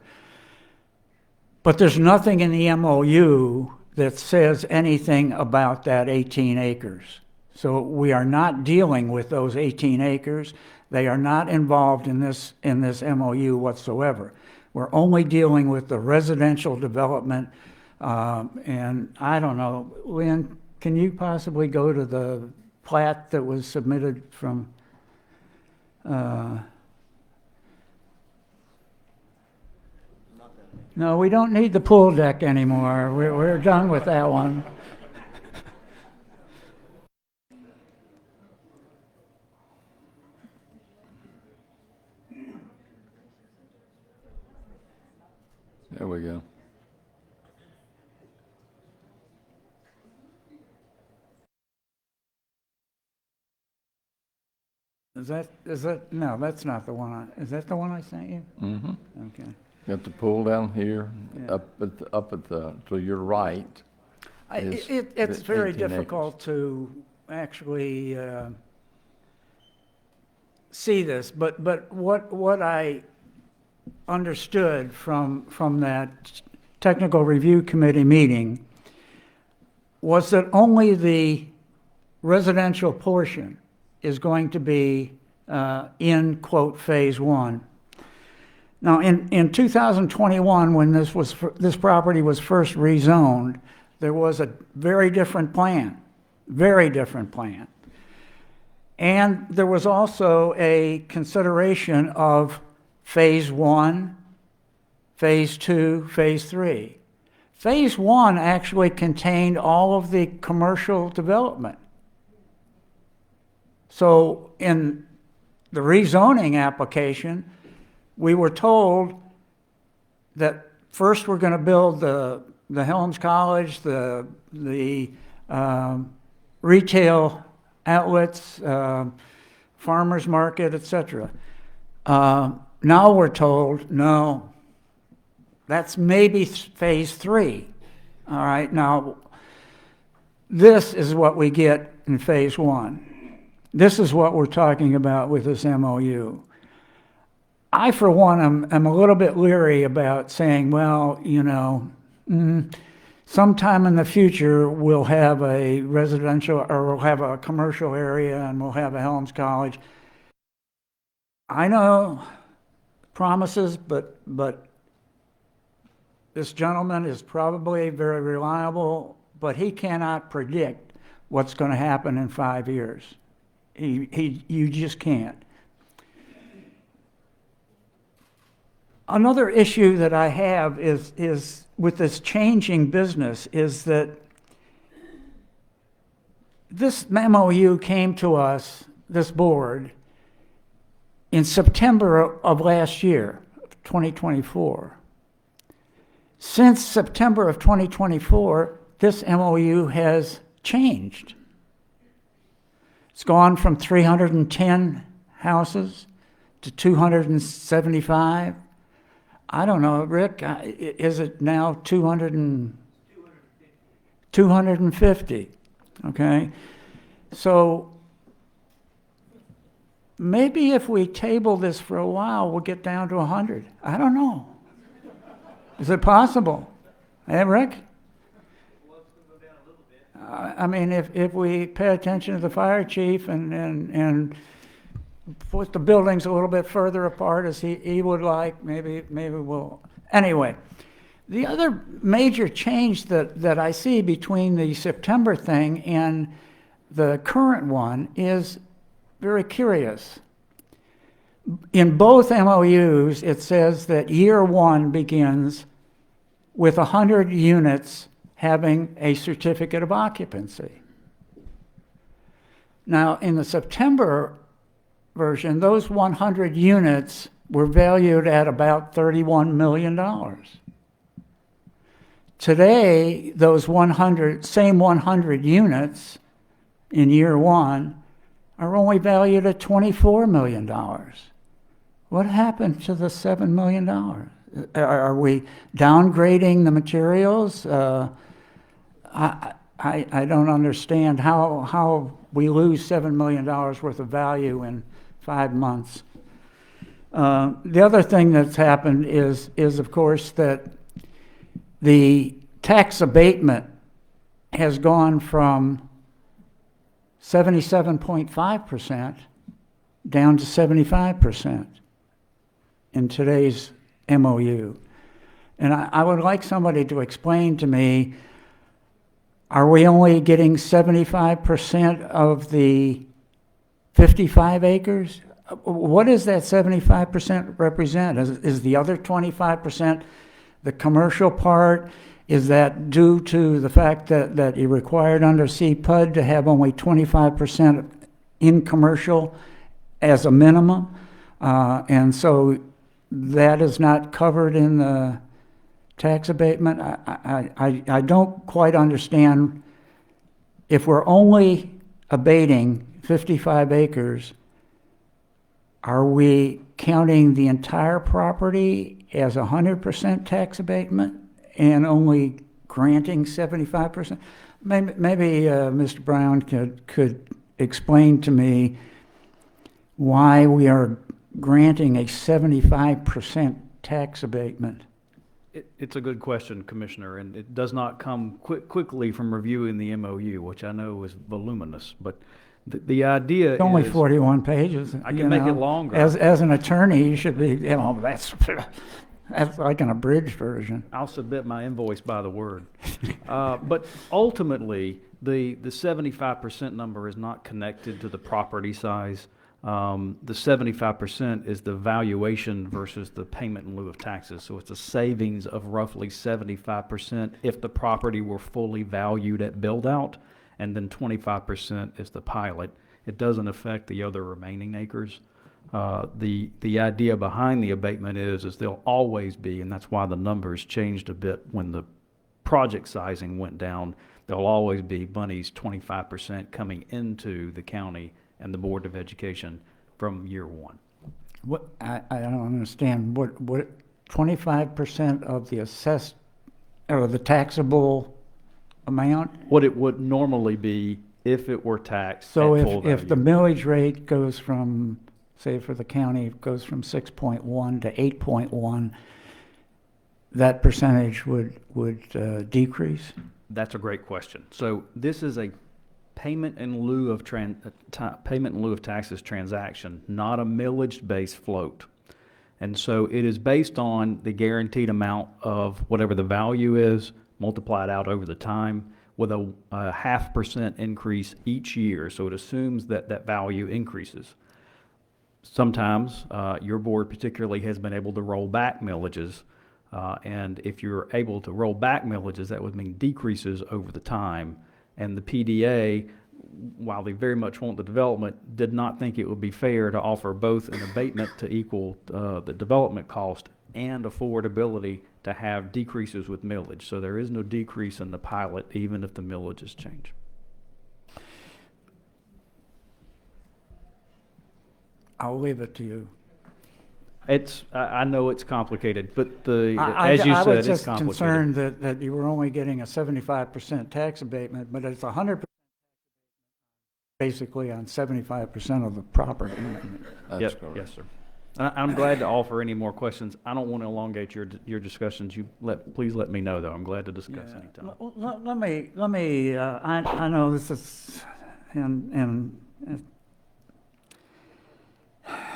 But there's nothing in the MOU that says anything about that 18 acres. So we are not dealing with those 18 acres. They are not involved in this MOU whatsoever. We're only dealing with the residential development. And I don't know, Lynn, can you possibly go to the plat that was submitted from No, we don't need the pool deck anymore. We're done with that one. we go. No, that's not the one is that the one I sent you? Mm-hmm. Okay. You have to pull down here, Yeah. up at the, to your right. It's very 18 acres. difficult to actually see this, but what I understood from that technical review committee meeting was that only the residential portion is going to be in, quote, phase one. Now, in 2021, when this property was first rezoned, there was a very different plan. And there was also a consideration of phase one, phase two, phase three. Phase one actually contained all of the commercial development. So in the rezoning application, we were told that first we're going to build the Helms College, the retail outlets, farmers market, etc. Now we're told, no, that's maybe phase three. All right, now this is what we get in phase one. This is what we're talking about with this MOU. I, for one, am a little bit leery about saying, well, you know, sometime in the future we'll have a residential or we'll have a commercial area and we'll have a Helms College. I know promises, but this gentleman is probably very reliable, but he cannot predict what's going to happen in 5 years. You just can't. Another issue that I have is with this changing business is that this MOU came to us, this board, in September of last year, 2024. Since September of 2024, this MOU has changed. It's gone from 310 houses to 275. I don't know, Rick, is it now 250? Okay. So maybe if we table this for a while, we'll get down to 100. I don't know. Is it possible? Hey, Rick? I mean, if we pay attention to the fire chief and put the buildings a little bit further apart as he would like, maybe we'll. Anyway, the other major change that I see between the September thing and the current one is very curious. In both MOUs, it says that year one begins with 100 units having a certificate of occupancy. Now, in the September version, those 100 units were valued at about $31 million. Today, those same 100 units in year one are only valued at $24 million. What happened to the $7 million? Are we downgrading the materials? I don't understand how we lose $7 million worth of value in 5 months. The other thing that's happened is of course that the tax abatement has gone from 77.5% down to 75% in today's MOU. And I would like somebody to explain to me, are we only getting 75% of the 55 acres? What does that 75% represent? Is the other 25% the commercial part? Is that due to the fact that you're required under CPUD to have only 25% in commercial as a minimum? And so that is not covered in the tax abatement. I don't quite understand, if we're only abating 55 acres, are we counting the entire property as 100% tax abatement and only granting 75%? Maybe Mr. Brown could explain to me why we are granting a 75% tax abatement. It's a good question, Commissioner, and it does not come quickly from reviewing the MOU, which I know is voluminous, but the idea It's only is 41 pages. I can make it longer. As an attorney, you should be, that's like an abridged version. I'll submit my invoice by the word. But ultimately, the 75% number is not connected to the property size. The 75% is the valuation versus the payment in lieu of taxes. So it's a savings of roughly 75% if the property were fully valued at build out, and then 25% is the pilot. It doesn't affect the other remaining acres. The idea behind the abatement is there'll always be, and that's why the numbers changed a bit when the project sizing went down, there'll always be monies 25% coming into the county and the Board of Education from year one. What, I don't understand, what 25% of the assessed, or the taxable amount? What it would normally be if it were taxed So at full if the value. millage rate goes from, say for the county, goes from 6.1 to 8.1, that percentage would decrease? That's a great question. So this is a payment in lieu of taxes transaction, not a millage-based float. And so it is based on the guaranteed amount of whatever the value is, multiplied out over the time, with a 0.5% increase each year. So it assumes that that value increases. Sometimes your board particularly has been able to roll back millages. And if you're able to roll back millages, that would mean decreases over the time. And the PDA, while they very much want the development, did not think it would be fair to offer both an abatement to equal the development cost and affordability to have decreases with millage. So there is no decrease in the pilot, even if the millages change. I'll leave it to you. I know it's complicated, but I as you said, was it's just complicated. concerned that you were only getting a 75% tax abatement, but it's 100% basically on 75% of the property. Yes, sir. I'm glad to offer any more questions. I don't want to elongate your discussions. Please let me know, though. I'm glad to discuss anytime. Let me. I know this is, and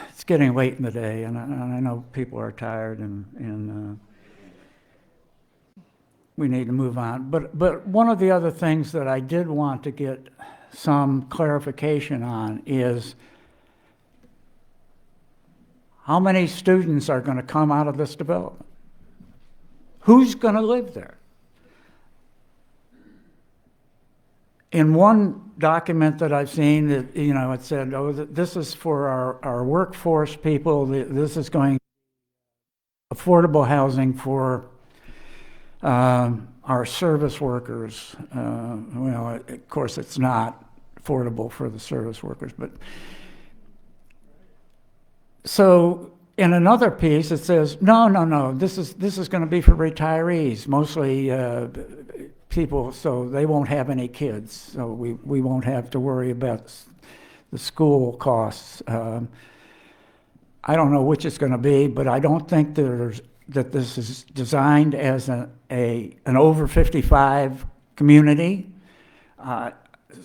it's getting late in the day, and I know people are tired, and we need to move on. But one of the other things that I did want to get some clarification on is how many students are going to come out of this development? Who's going to live there? In one document that I've seen, that it said, "Oh, this is for our workforce people. This is going affordable housing for our service workers." Well, of course, it's not affordable for the service workers, but so in another piece it says, no, this is going to be for retirees, mostly people, so they won't have any kids, so we won't have to worry about the school costs. I don't know which it's going to be, but I don't think that this is designed as an over 55 community.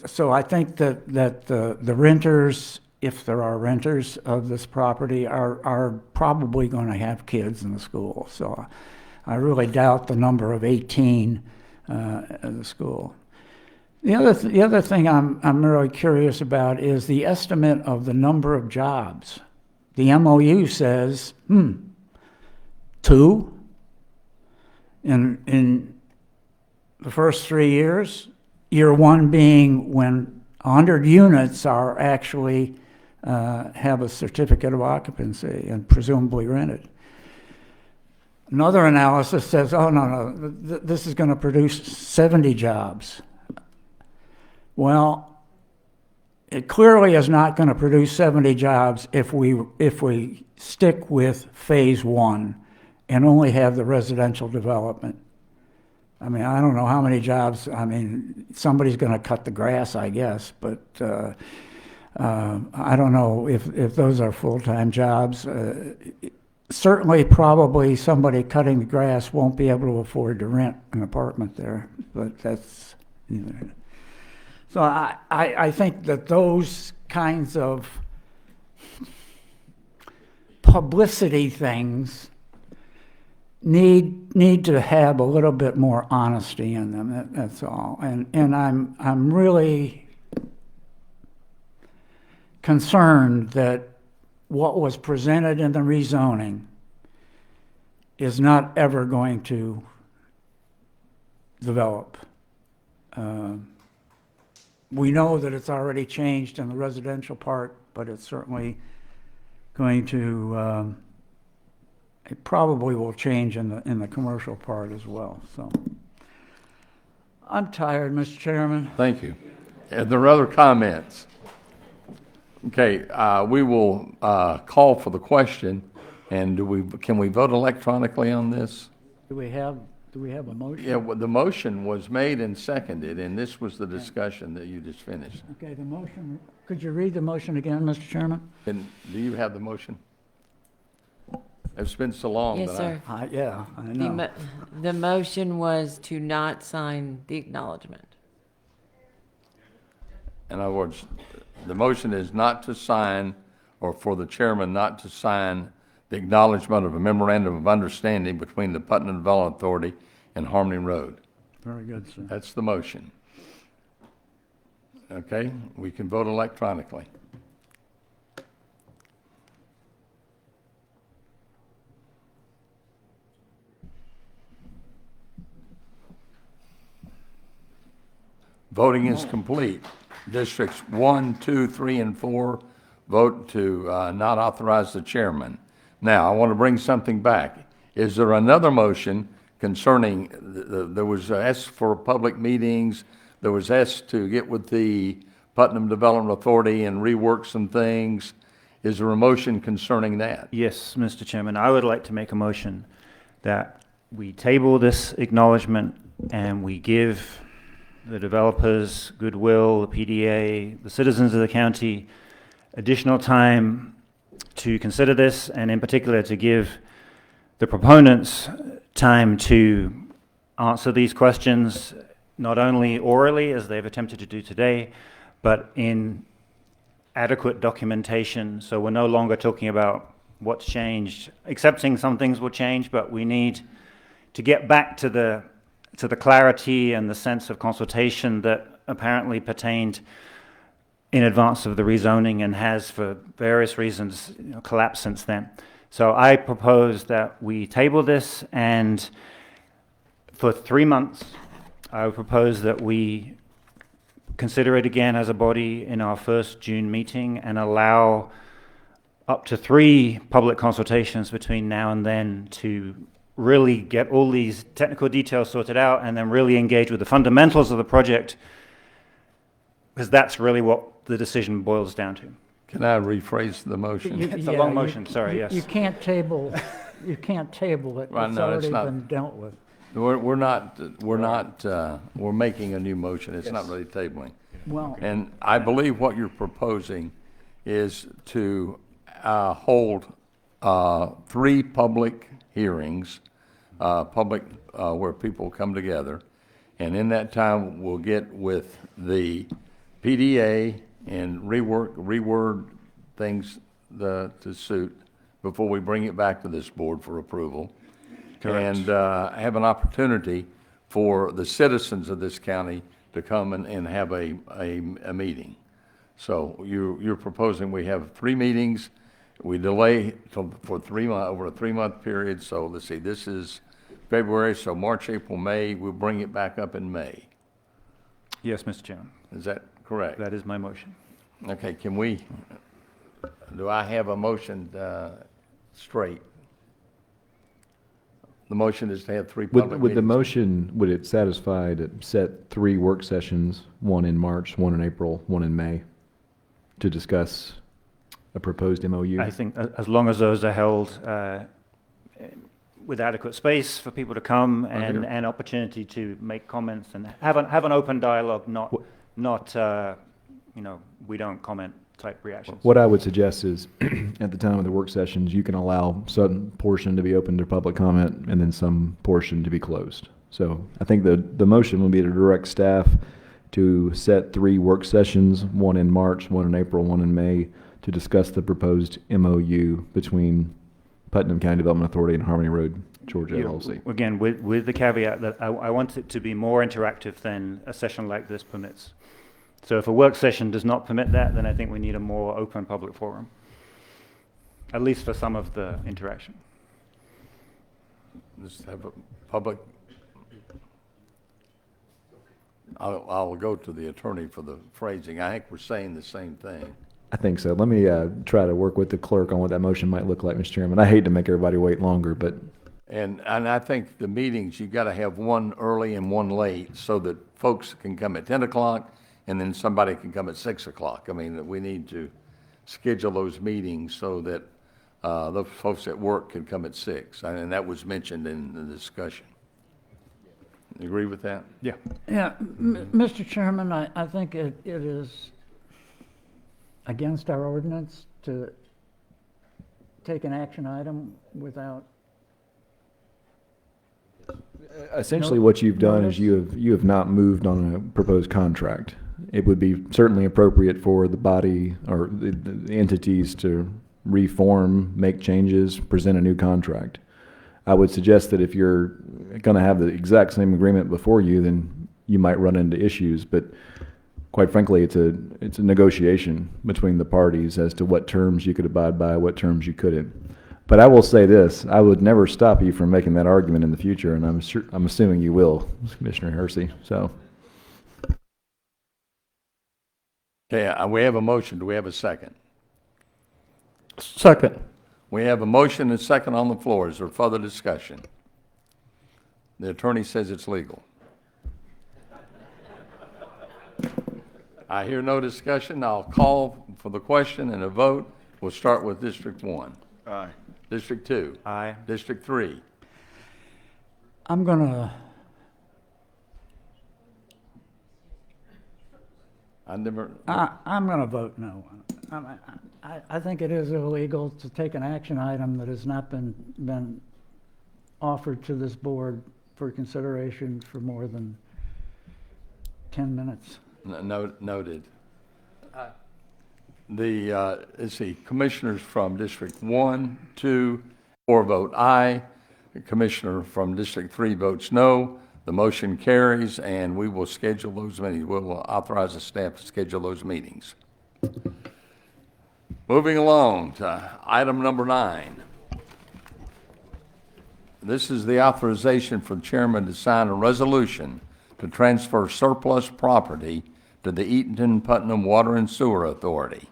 So I think that the renters, if there are renters of this property, are probably going to have kids in the school. So I really doubt the number of 18 in the school. The other thing I'm really curious about is the estimate of the number of jobs. The MOU says 2 in the first 3 years. Year 1 being when 100 units are actually have a certificate of occupancy and presumably rented. Another analysis says, oh, no, this is going to produce 70 jobs. Well, it clearly is not going to produce 70 jobs if we stick with phase one and only have the residential development. I mean, I don't know how many jobs. I mean, somebody's going to cut the grass, I guess, but I don't know if those are full-time jobs. Certainly, probably somebody cutting the grass won't be able to afford to rent an apartment there, but that's, you know. So I think that those kinds of publicity things need to have a little bit more honesty in them. That's all. And I'm really concerned that what was presented in the rezoning is not ever going to develop. We know that it's already changed in the residential part, but it's certainly going to, it probably will change in the commercial part as well. So I'm tired, Mr. Chairman. Thank you. Are there other comments? Okay, we will call for the question, and can we vote electronically on this? Do we have a motion? Yeah, well, the motion was made and seconded, and this was the discussion that you just finished. Okay, the motion, could you read the motion again, Mr. Chairman? And do you have the motion? It's been so long. Yes, sir. Yeah, I know. The motion was to not sign the acknowledgement. In other words, the motion is not to sign, or for the chairman not to sign, the acknowledgement of a memorandum of understanding between the Putnam Development Authority and Harmony Road. Very good, sir. That's the motion. Okay, we can vote electronically. Voting is complete. Districts 1, 2, 3, and 4 vote to not authorize the chairman. Now, I want to bring something back. Is there another motion concerning, there was asked for public meetings, there was asked to get with the Putnam Development Authority and rework some things. Is there a motion concerning that? Yes, Mr. Chairman, I would like to make a motion that we table this acknowledgement and we give the developers, Goodwill, the PDA, the citizens of the county additional time to consider this, and in particular to give the proponents time to answer these questions, not only orally, as they've attempted to do today, but in adequate documentation. So we're no longer talking about what's changed, accepting some things will change, but we need to get back to the clarity and the sense of consultation that apparently pertained in advance of the rezoning and has, for various reasons, collapsed since then. So I propose that we table this, and for 3 months, I would propose that we consider it again as a body in our first June meeting and allow up to 3 public consultations between now and then to really get all these technical details sorted out and then really engage with the fundamentals of the project, because that's really what the decision boils down to. Can I rephrase the motion? It's a long motion, sorry, yes. You can't table it. Well, It's no, already it's not. been dealt with. We're making a new motion. It's not really tabling. Well, And I believe what you're proposing is to hold 3 public hearings, where people come together, and in that time, we'll get with the PDA and reword things to suit before we bring it back to this board for approval. Correct. And have an opportunity for the citizens of this county to come and have a meeting. So you're proposing we have 3 meetings, we delay for 3 months, over a 3-month period. So let's see, this is February, so March, April, May, we'll bring it back up in May. Yes, Mr. Chairman. Is that correct? That is my motion. Okay, do I have a motion straight? The motion is to have three With, public with the meetings. motion, would it satisfy to set 3 work sessions, one in March, one in April, one in May, to discuss a proposed MOU? I think as long as those are held with adequate space for people to come and an opportunity to make comments and have an open dialogue, not we don't comment type reactions. What I would suggest is, at the time of the work sessions, you can allow some portion to be open to public comment and then some portion to be closed. So I think the motion would be to direct staff to set 3 work sessions, one in March, one in April, one in May, to discuss the proposed MOU between Putnam County Development Authority and Harmony Road, Georgia LLC. Again, with the caveat that I want it to be more interactive than a session like this permits. So if a work session does not permit that, then I think we need a more open public forum, at least for some of the interaction. Just have a public. I'll go to the attorney for the phrasing. I think we're saying the same thing. I think so. Let me try to work with the clerk on what that motion might look like, Mr. Chairman. I hate to make everybody wait longer, but... And I think the meetings, you've got to have one early and one late so that folks can come at 10 o'clock and then somebody can come at 6 o'clock. I mean, we need to schedule those meetings so that those folks at work can come at 6. And that was mentioned in the discussion. You agree with that? Yeah. Yeah, Mr. Chairman, I think it is against our ordinance to take an action item without. Essentially, what you've done is you have not moved on a proposed contract. It would be certainly appropriate for the body or the entities to reform, make changes, present a new contract. I would suggest that if you're going to have the exact same agreement before you, then you might run into issues. But quite frankly, it's a negotiation between the parties as to what terms you could abide by, what terms you couldn't. But I will say this: I would never stop you from making that argument in the future, and I'm assuming you will, Commissioner Hersey. So. Okay, we have a motion. Do we have a second? Second. We have a motion and a second on the floor. Is there further discussion? The attorney says it's legal. I hear no discussion. I'll call for the question and a vote. We'll start with District 1. Aye. District 2. Aye. District 3. I'm gonna. I'm gonna vote no. I think it is illegal to take an action item that has not been offered to this board for consideration for more than 10 minutes. Noted. Let's see, commissioners from District 1, 2, 4 vote aye. The commissioner from District 3 votes no. The motion carries, and we will schedule those meetings. We'll authorize the staff to schedule those meetings. Moving along to item number 9. This is the authorization for the chairman to sign a resolution to transfer surplus property to the Eatonton-Putnam Water and Sewer Authority.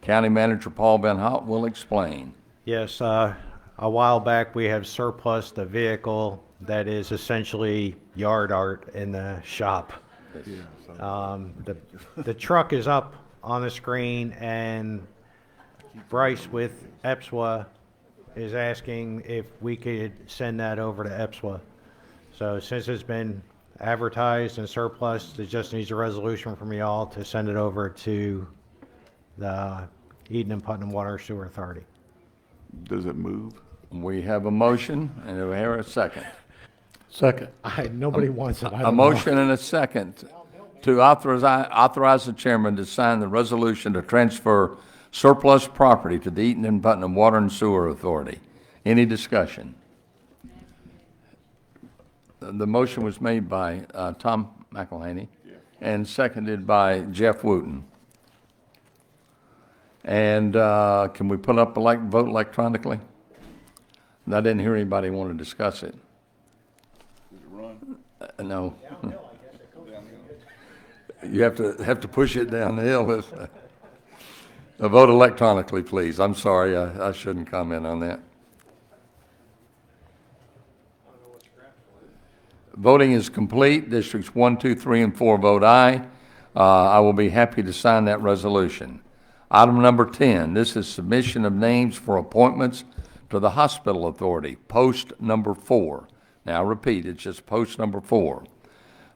County Manager Paul Van Hout will explain. Yes, a while back we have surplus the vehicle that is essentially yard art in the shop. The truck is up on the screen, and Bryce with EPSWA is asking if we could send that over to EPSWA. So since it's been advertised and surplus, it just needs a resolution from y'all to send it over to the Eaton-Putnam Water Sewer Authority. Does it move? We have a motion, and do we have a second? Second. Nobody wants it. A motion and a second to authorize the chairman to sign the resolution to transfer surplus property to the Eaton-Putnam Water and Sewer Authority. Any discussion? The motion was made by Tom McElhaney and seconded by Jeff Wooten. And can we put up a vote electronically? I didn't hear anybody want to discuss it. No. You have to push it down the hill. Vote electronically, please. I'm sorry, I shouldn't comment on that. Voting is complete. Districts 1, 2, 3, and 4 vote aye. I will be happy to sign that resolution. Item number 10, this is submission of names for appointments to the Hospital Authority, post number 4. Now, I repeat, it's just post number 4.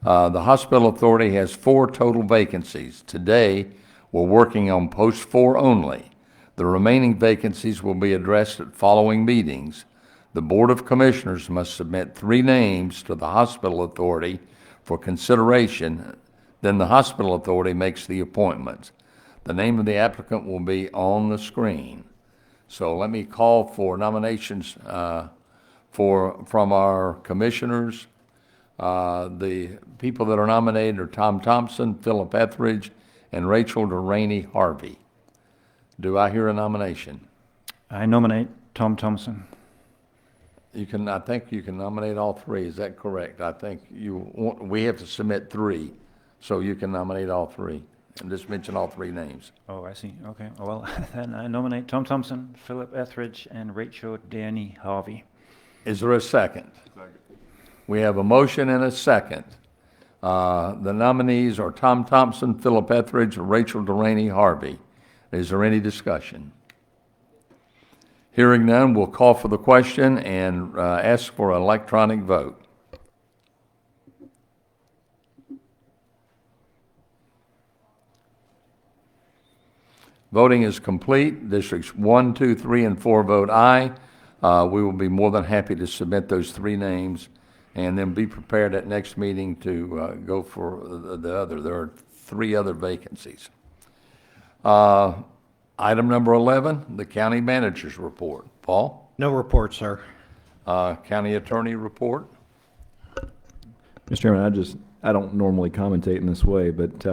The Hospital Authority has 4 total vacancies. Today, we're working on post 4 only. The remaining vacancies will be addressed at following meetings. The Board of Commissioners must submit 3 names to the Hospital Authority for consideration. Then the Hospital Authority makes the appointments. The name of the applicant will be on the screen. So let me call for nominations from our commissioners. The people that are nominated are Tom Thompson, Philip Etheridge, and Rachel Delaney Harvey. Do I hear a nomination? I nominate Tom Thompson. I think you can nominate all 3. Is that correct? I think we have to submit 3, so you can nominate all 3. And just mention all 3 names. Oh, I see. Okay. Well, then I nominate Tom Thompson, Philip Etheridge, and Rachel Danny Harvey. Is there a second? Second. We have a motion and a second. The nominees are Tom Thompson, Philip Etheridge, and Rachel Delaney Harvey. Is there any discussion? Hearing none, we'll call for the question and ask for an electronic vote. Voting is complete. Districts 1, 2, 3, and 4 vote aye. We will be more than happy to submit those 3 names and then be prepared at next meeting to go for the other. There are 3 other vacancies. Item number 11, the county manager's report. Paul? No report, sir. County attorney report. Mr. Chairman, I don't normally commentate in this way, but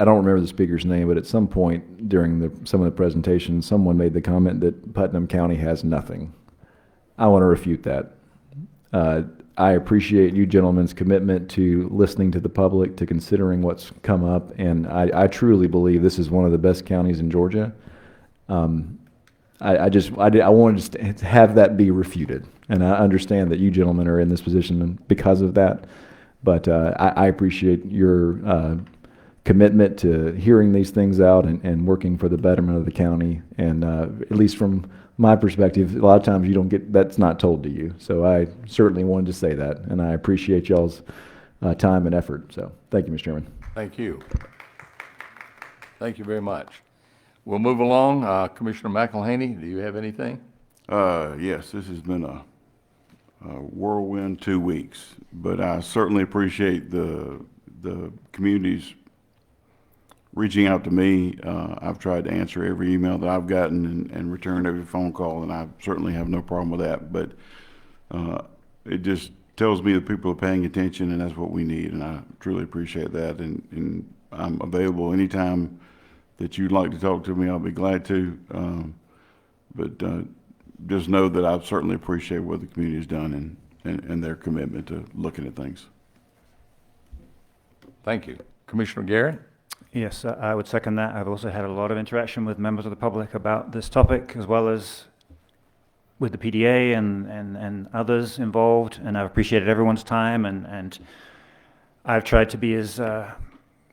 I don't remember the speaker's name, but at some point during some of the presentation, someone made the comment that Putnam County has nothing. I want to refute that. I appreciate you gentlemen's commitment to listening to the public, to considering what's come up, and I truly believe this is one of the best counties in Georgia. I wanted to have that be refuted, and I understand that you gentlemen are in this position because of that, but I appreciate your commitment to hearing these things out and working for the betterment of the county, and at least from my perspective, a lot of times that's not told to you. So I certainly wanted to say that, and I appreciate y'all's time and effort. So thank you, Mr. Chairman. Thank you. Thank you very much. We'll move along. Commissioner McElhaney, do you have anything? Yes, this has been a whirlwind 2 weeks, but I certainly appreciate the community's reaching out to me. I've tried to answer every email that I've gotten and return every phone call, and I certainly have no problem with that. But it just tells me that people are paying attention, and that's what we need, and I truly appreciate that. And I'm available anytime that you'd like to talk to me. I'll be glad to. But just know that I certainly appreciate what the community has done and their commitment to looking at things. Thank you. Commissioner Garrett? Yes, I would second that. I've also had a lot of interaction with members of the public about this topic, as well as with the PDA and others involved, and I've appreciated everyone's time, and I've tried to be as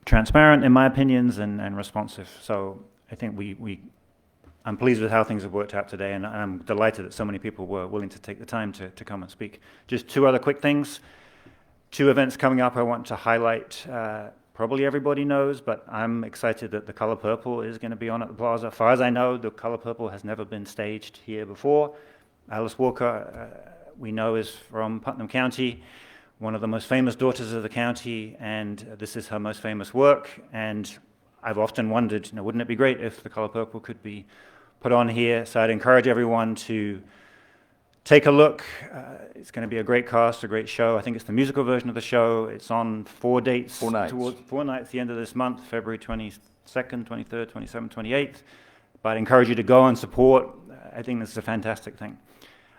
transparent in my opinions and responsive. So I think I'm pleased with how things have worked out today, and I'm delighted that so many people were willing to take the time to come and speak. Just 2 other quick things. 2 events coming up I want to highlight. Probably everybody knows, but I'm excited that the Color Purple is going to be on at the plaza. As far as I know, the Color Purple has never been staged here before. Alice Walker, we know, is from Putnam County, one of the most famous daughters of the county, and this is her most famous work. And I've often wondered, wouldn't it be great if the Color Purple could be put on here? So I'd encourage everyone to take a look. It's going to be a great cast, a great show. I think it's the musical version of the show. It's on 4 dates. 4 nights. Towards 4 nights, the end of this month, February 22nd, 23rd, 27th, 28th. But I'd encourage you to go and support. I think this is a fantastic thing.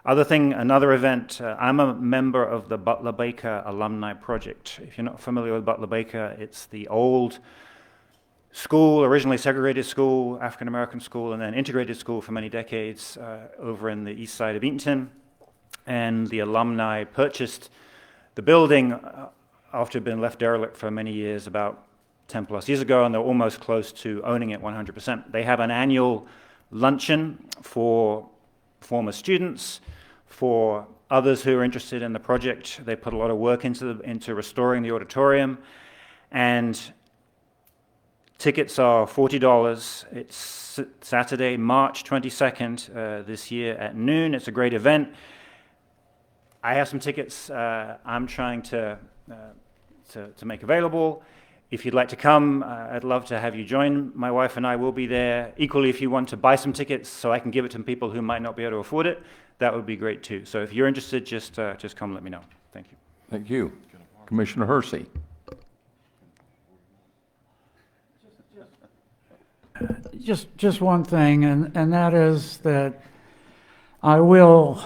Another event, I'm a member of the Butler Baker Alumni Project. If you're not familiar with Butler Baker, it's the old school, originally segregated school, African-American school, and then integrated school for many decades over in the east side of Eatonton. And the alumni purchased The building, after it had been left derelict for many years, about 10 plus years ago, and they're almost close to owning it 100%. They have an annual luncheon for former students, for others who are interested in the project. They put a lot of work into restoring the auditorium, and tickets are $40. It's Saturday, March 22nd this year at noon. It's a great event. I have some tickets I'm trying to make available. If you'd like to come, I'd love to have you join. My wife and I will be there. Equally, if you want to buy some tickets so I can give it to people who might not be able to afford it, that would be great too. So if you're interested, just come let me know. Thank you. Thank you. Commissioner Hersey. Just one thing, and that is that I will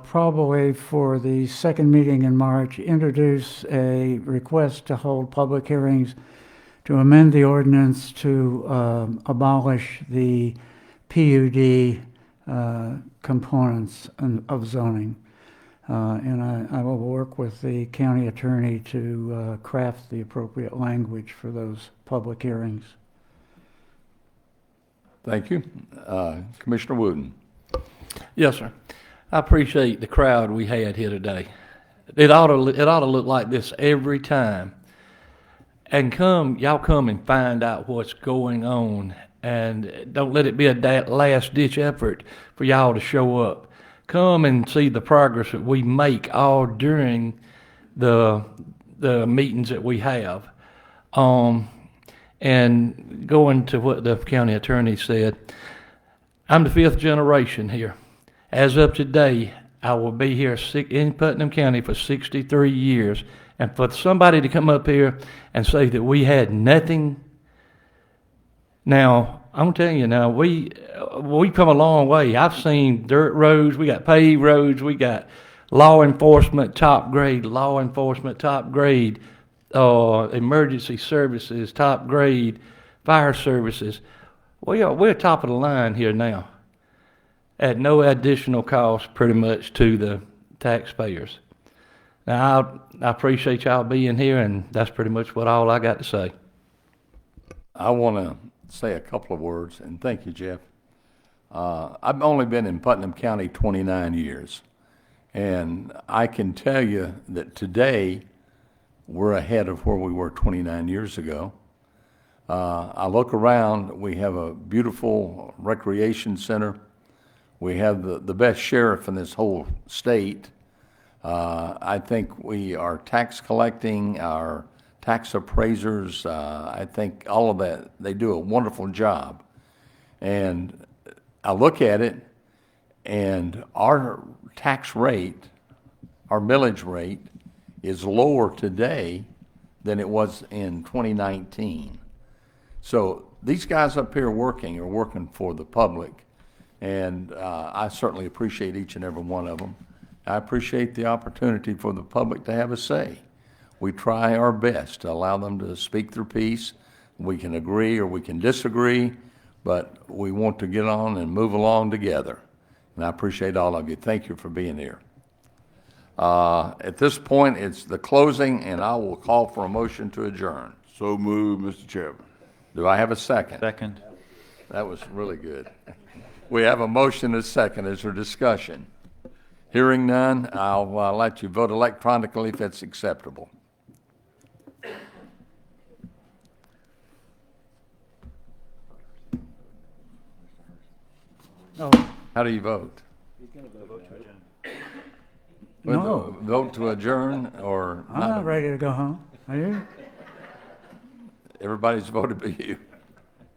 probably for the second meeting in March introduce a request to hold public hearings to amend the ordinance to abolish the PUD components of zoning. And I will work with the county attorney to craft the appropriate language for those public hearings. Thank you. Commissioner Wooten. Yes, sir. I appreciate the crowd we had here today. It ought to look like this every time. And y'all come and find out what's going on, and don't let it be a last-ditch effort for y'all to show up. Come and see the progress that we make all during the meetings that we have. And going to what the county attorney said, I'm the 5th generation here. As of today, I will be here in Putnam County for 63 years. And for somebody to come up here and say that we had nothing, now, I'm telling you now, we come a long way. I've seen dirt roads, we got paved roads, we got law enforcement top grade, emergency services top grade, fire services. We're top of the line here now, at no additional cost pretty much to the taxpayers. Now, I appreciate y'all being here, and that's pretty much all I got to say. I want to say a couple of words, and thank you, Jeff. I've only been in Putnam County 29 years, and I can tell you that today we're ahead of where we were 29 years ago. I look around, we have a beautiful recreation center. We have the best sheriff in this whole state. I think we are tax collecting, our tax appraisers, I think all of that, they do a wonderful job. And I look at it, and our tax rate, our millage rate, is lower today than it was in 2019. So these guys up here are working for the public, and I certainly appreciate each and every one of them. I appreciate the opportunity for the public to have a say. We try our best to allow them to speak their piece. We can agree or we can disagree, but we want to get on and move along together. And I appreciate all of you. Thank you for being here. At this point, it's the closing, and I will call for a motion to adjourn. So moved, Mr. Chairman. Do I have a second? Second. That was really good. We have a motion and a second. Is there discussion? Hearing none, I'll let you vote electronically if that's acceptable. No. How do you vote? No. Vote to adjourn or I'm not ready to go home. Are you? Everybody's voted but you.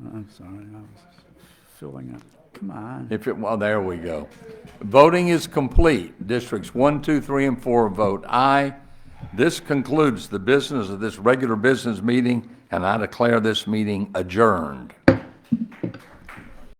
I'm sorry, I was filling up. Come on. Well, there we go. Voting is complete. Districts 1, 2, 3, and 4 vote aye. This concludes the business of this regular business meeting, and I declare this meeting adjourned.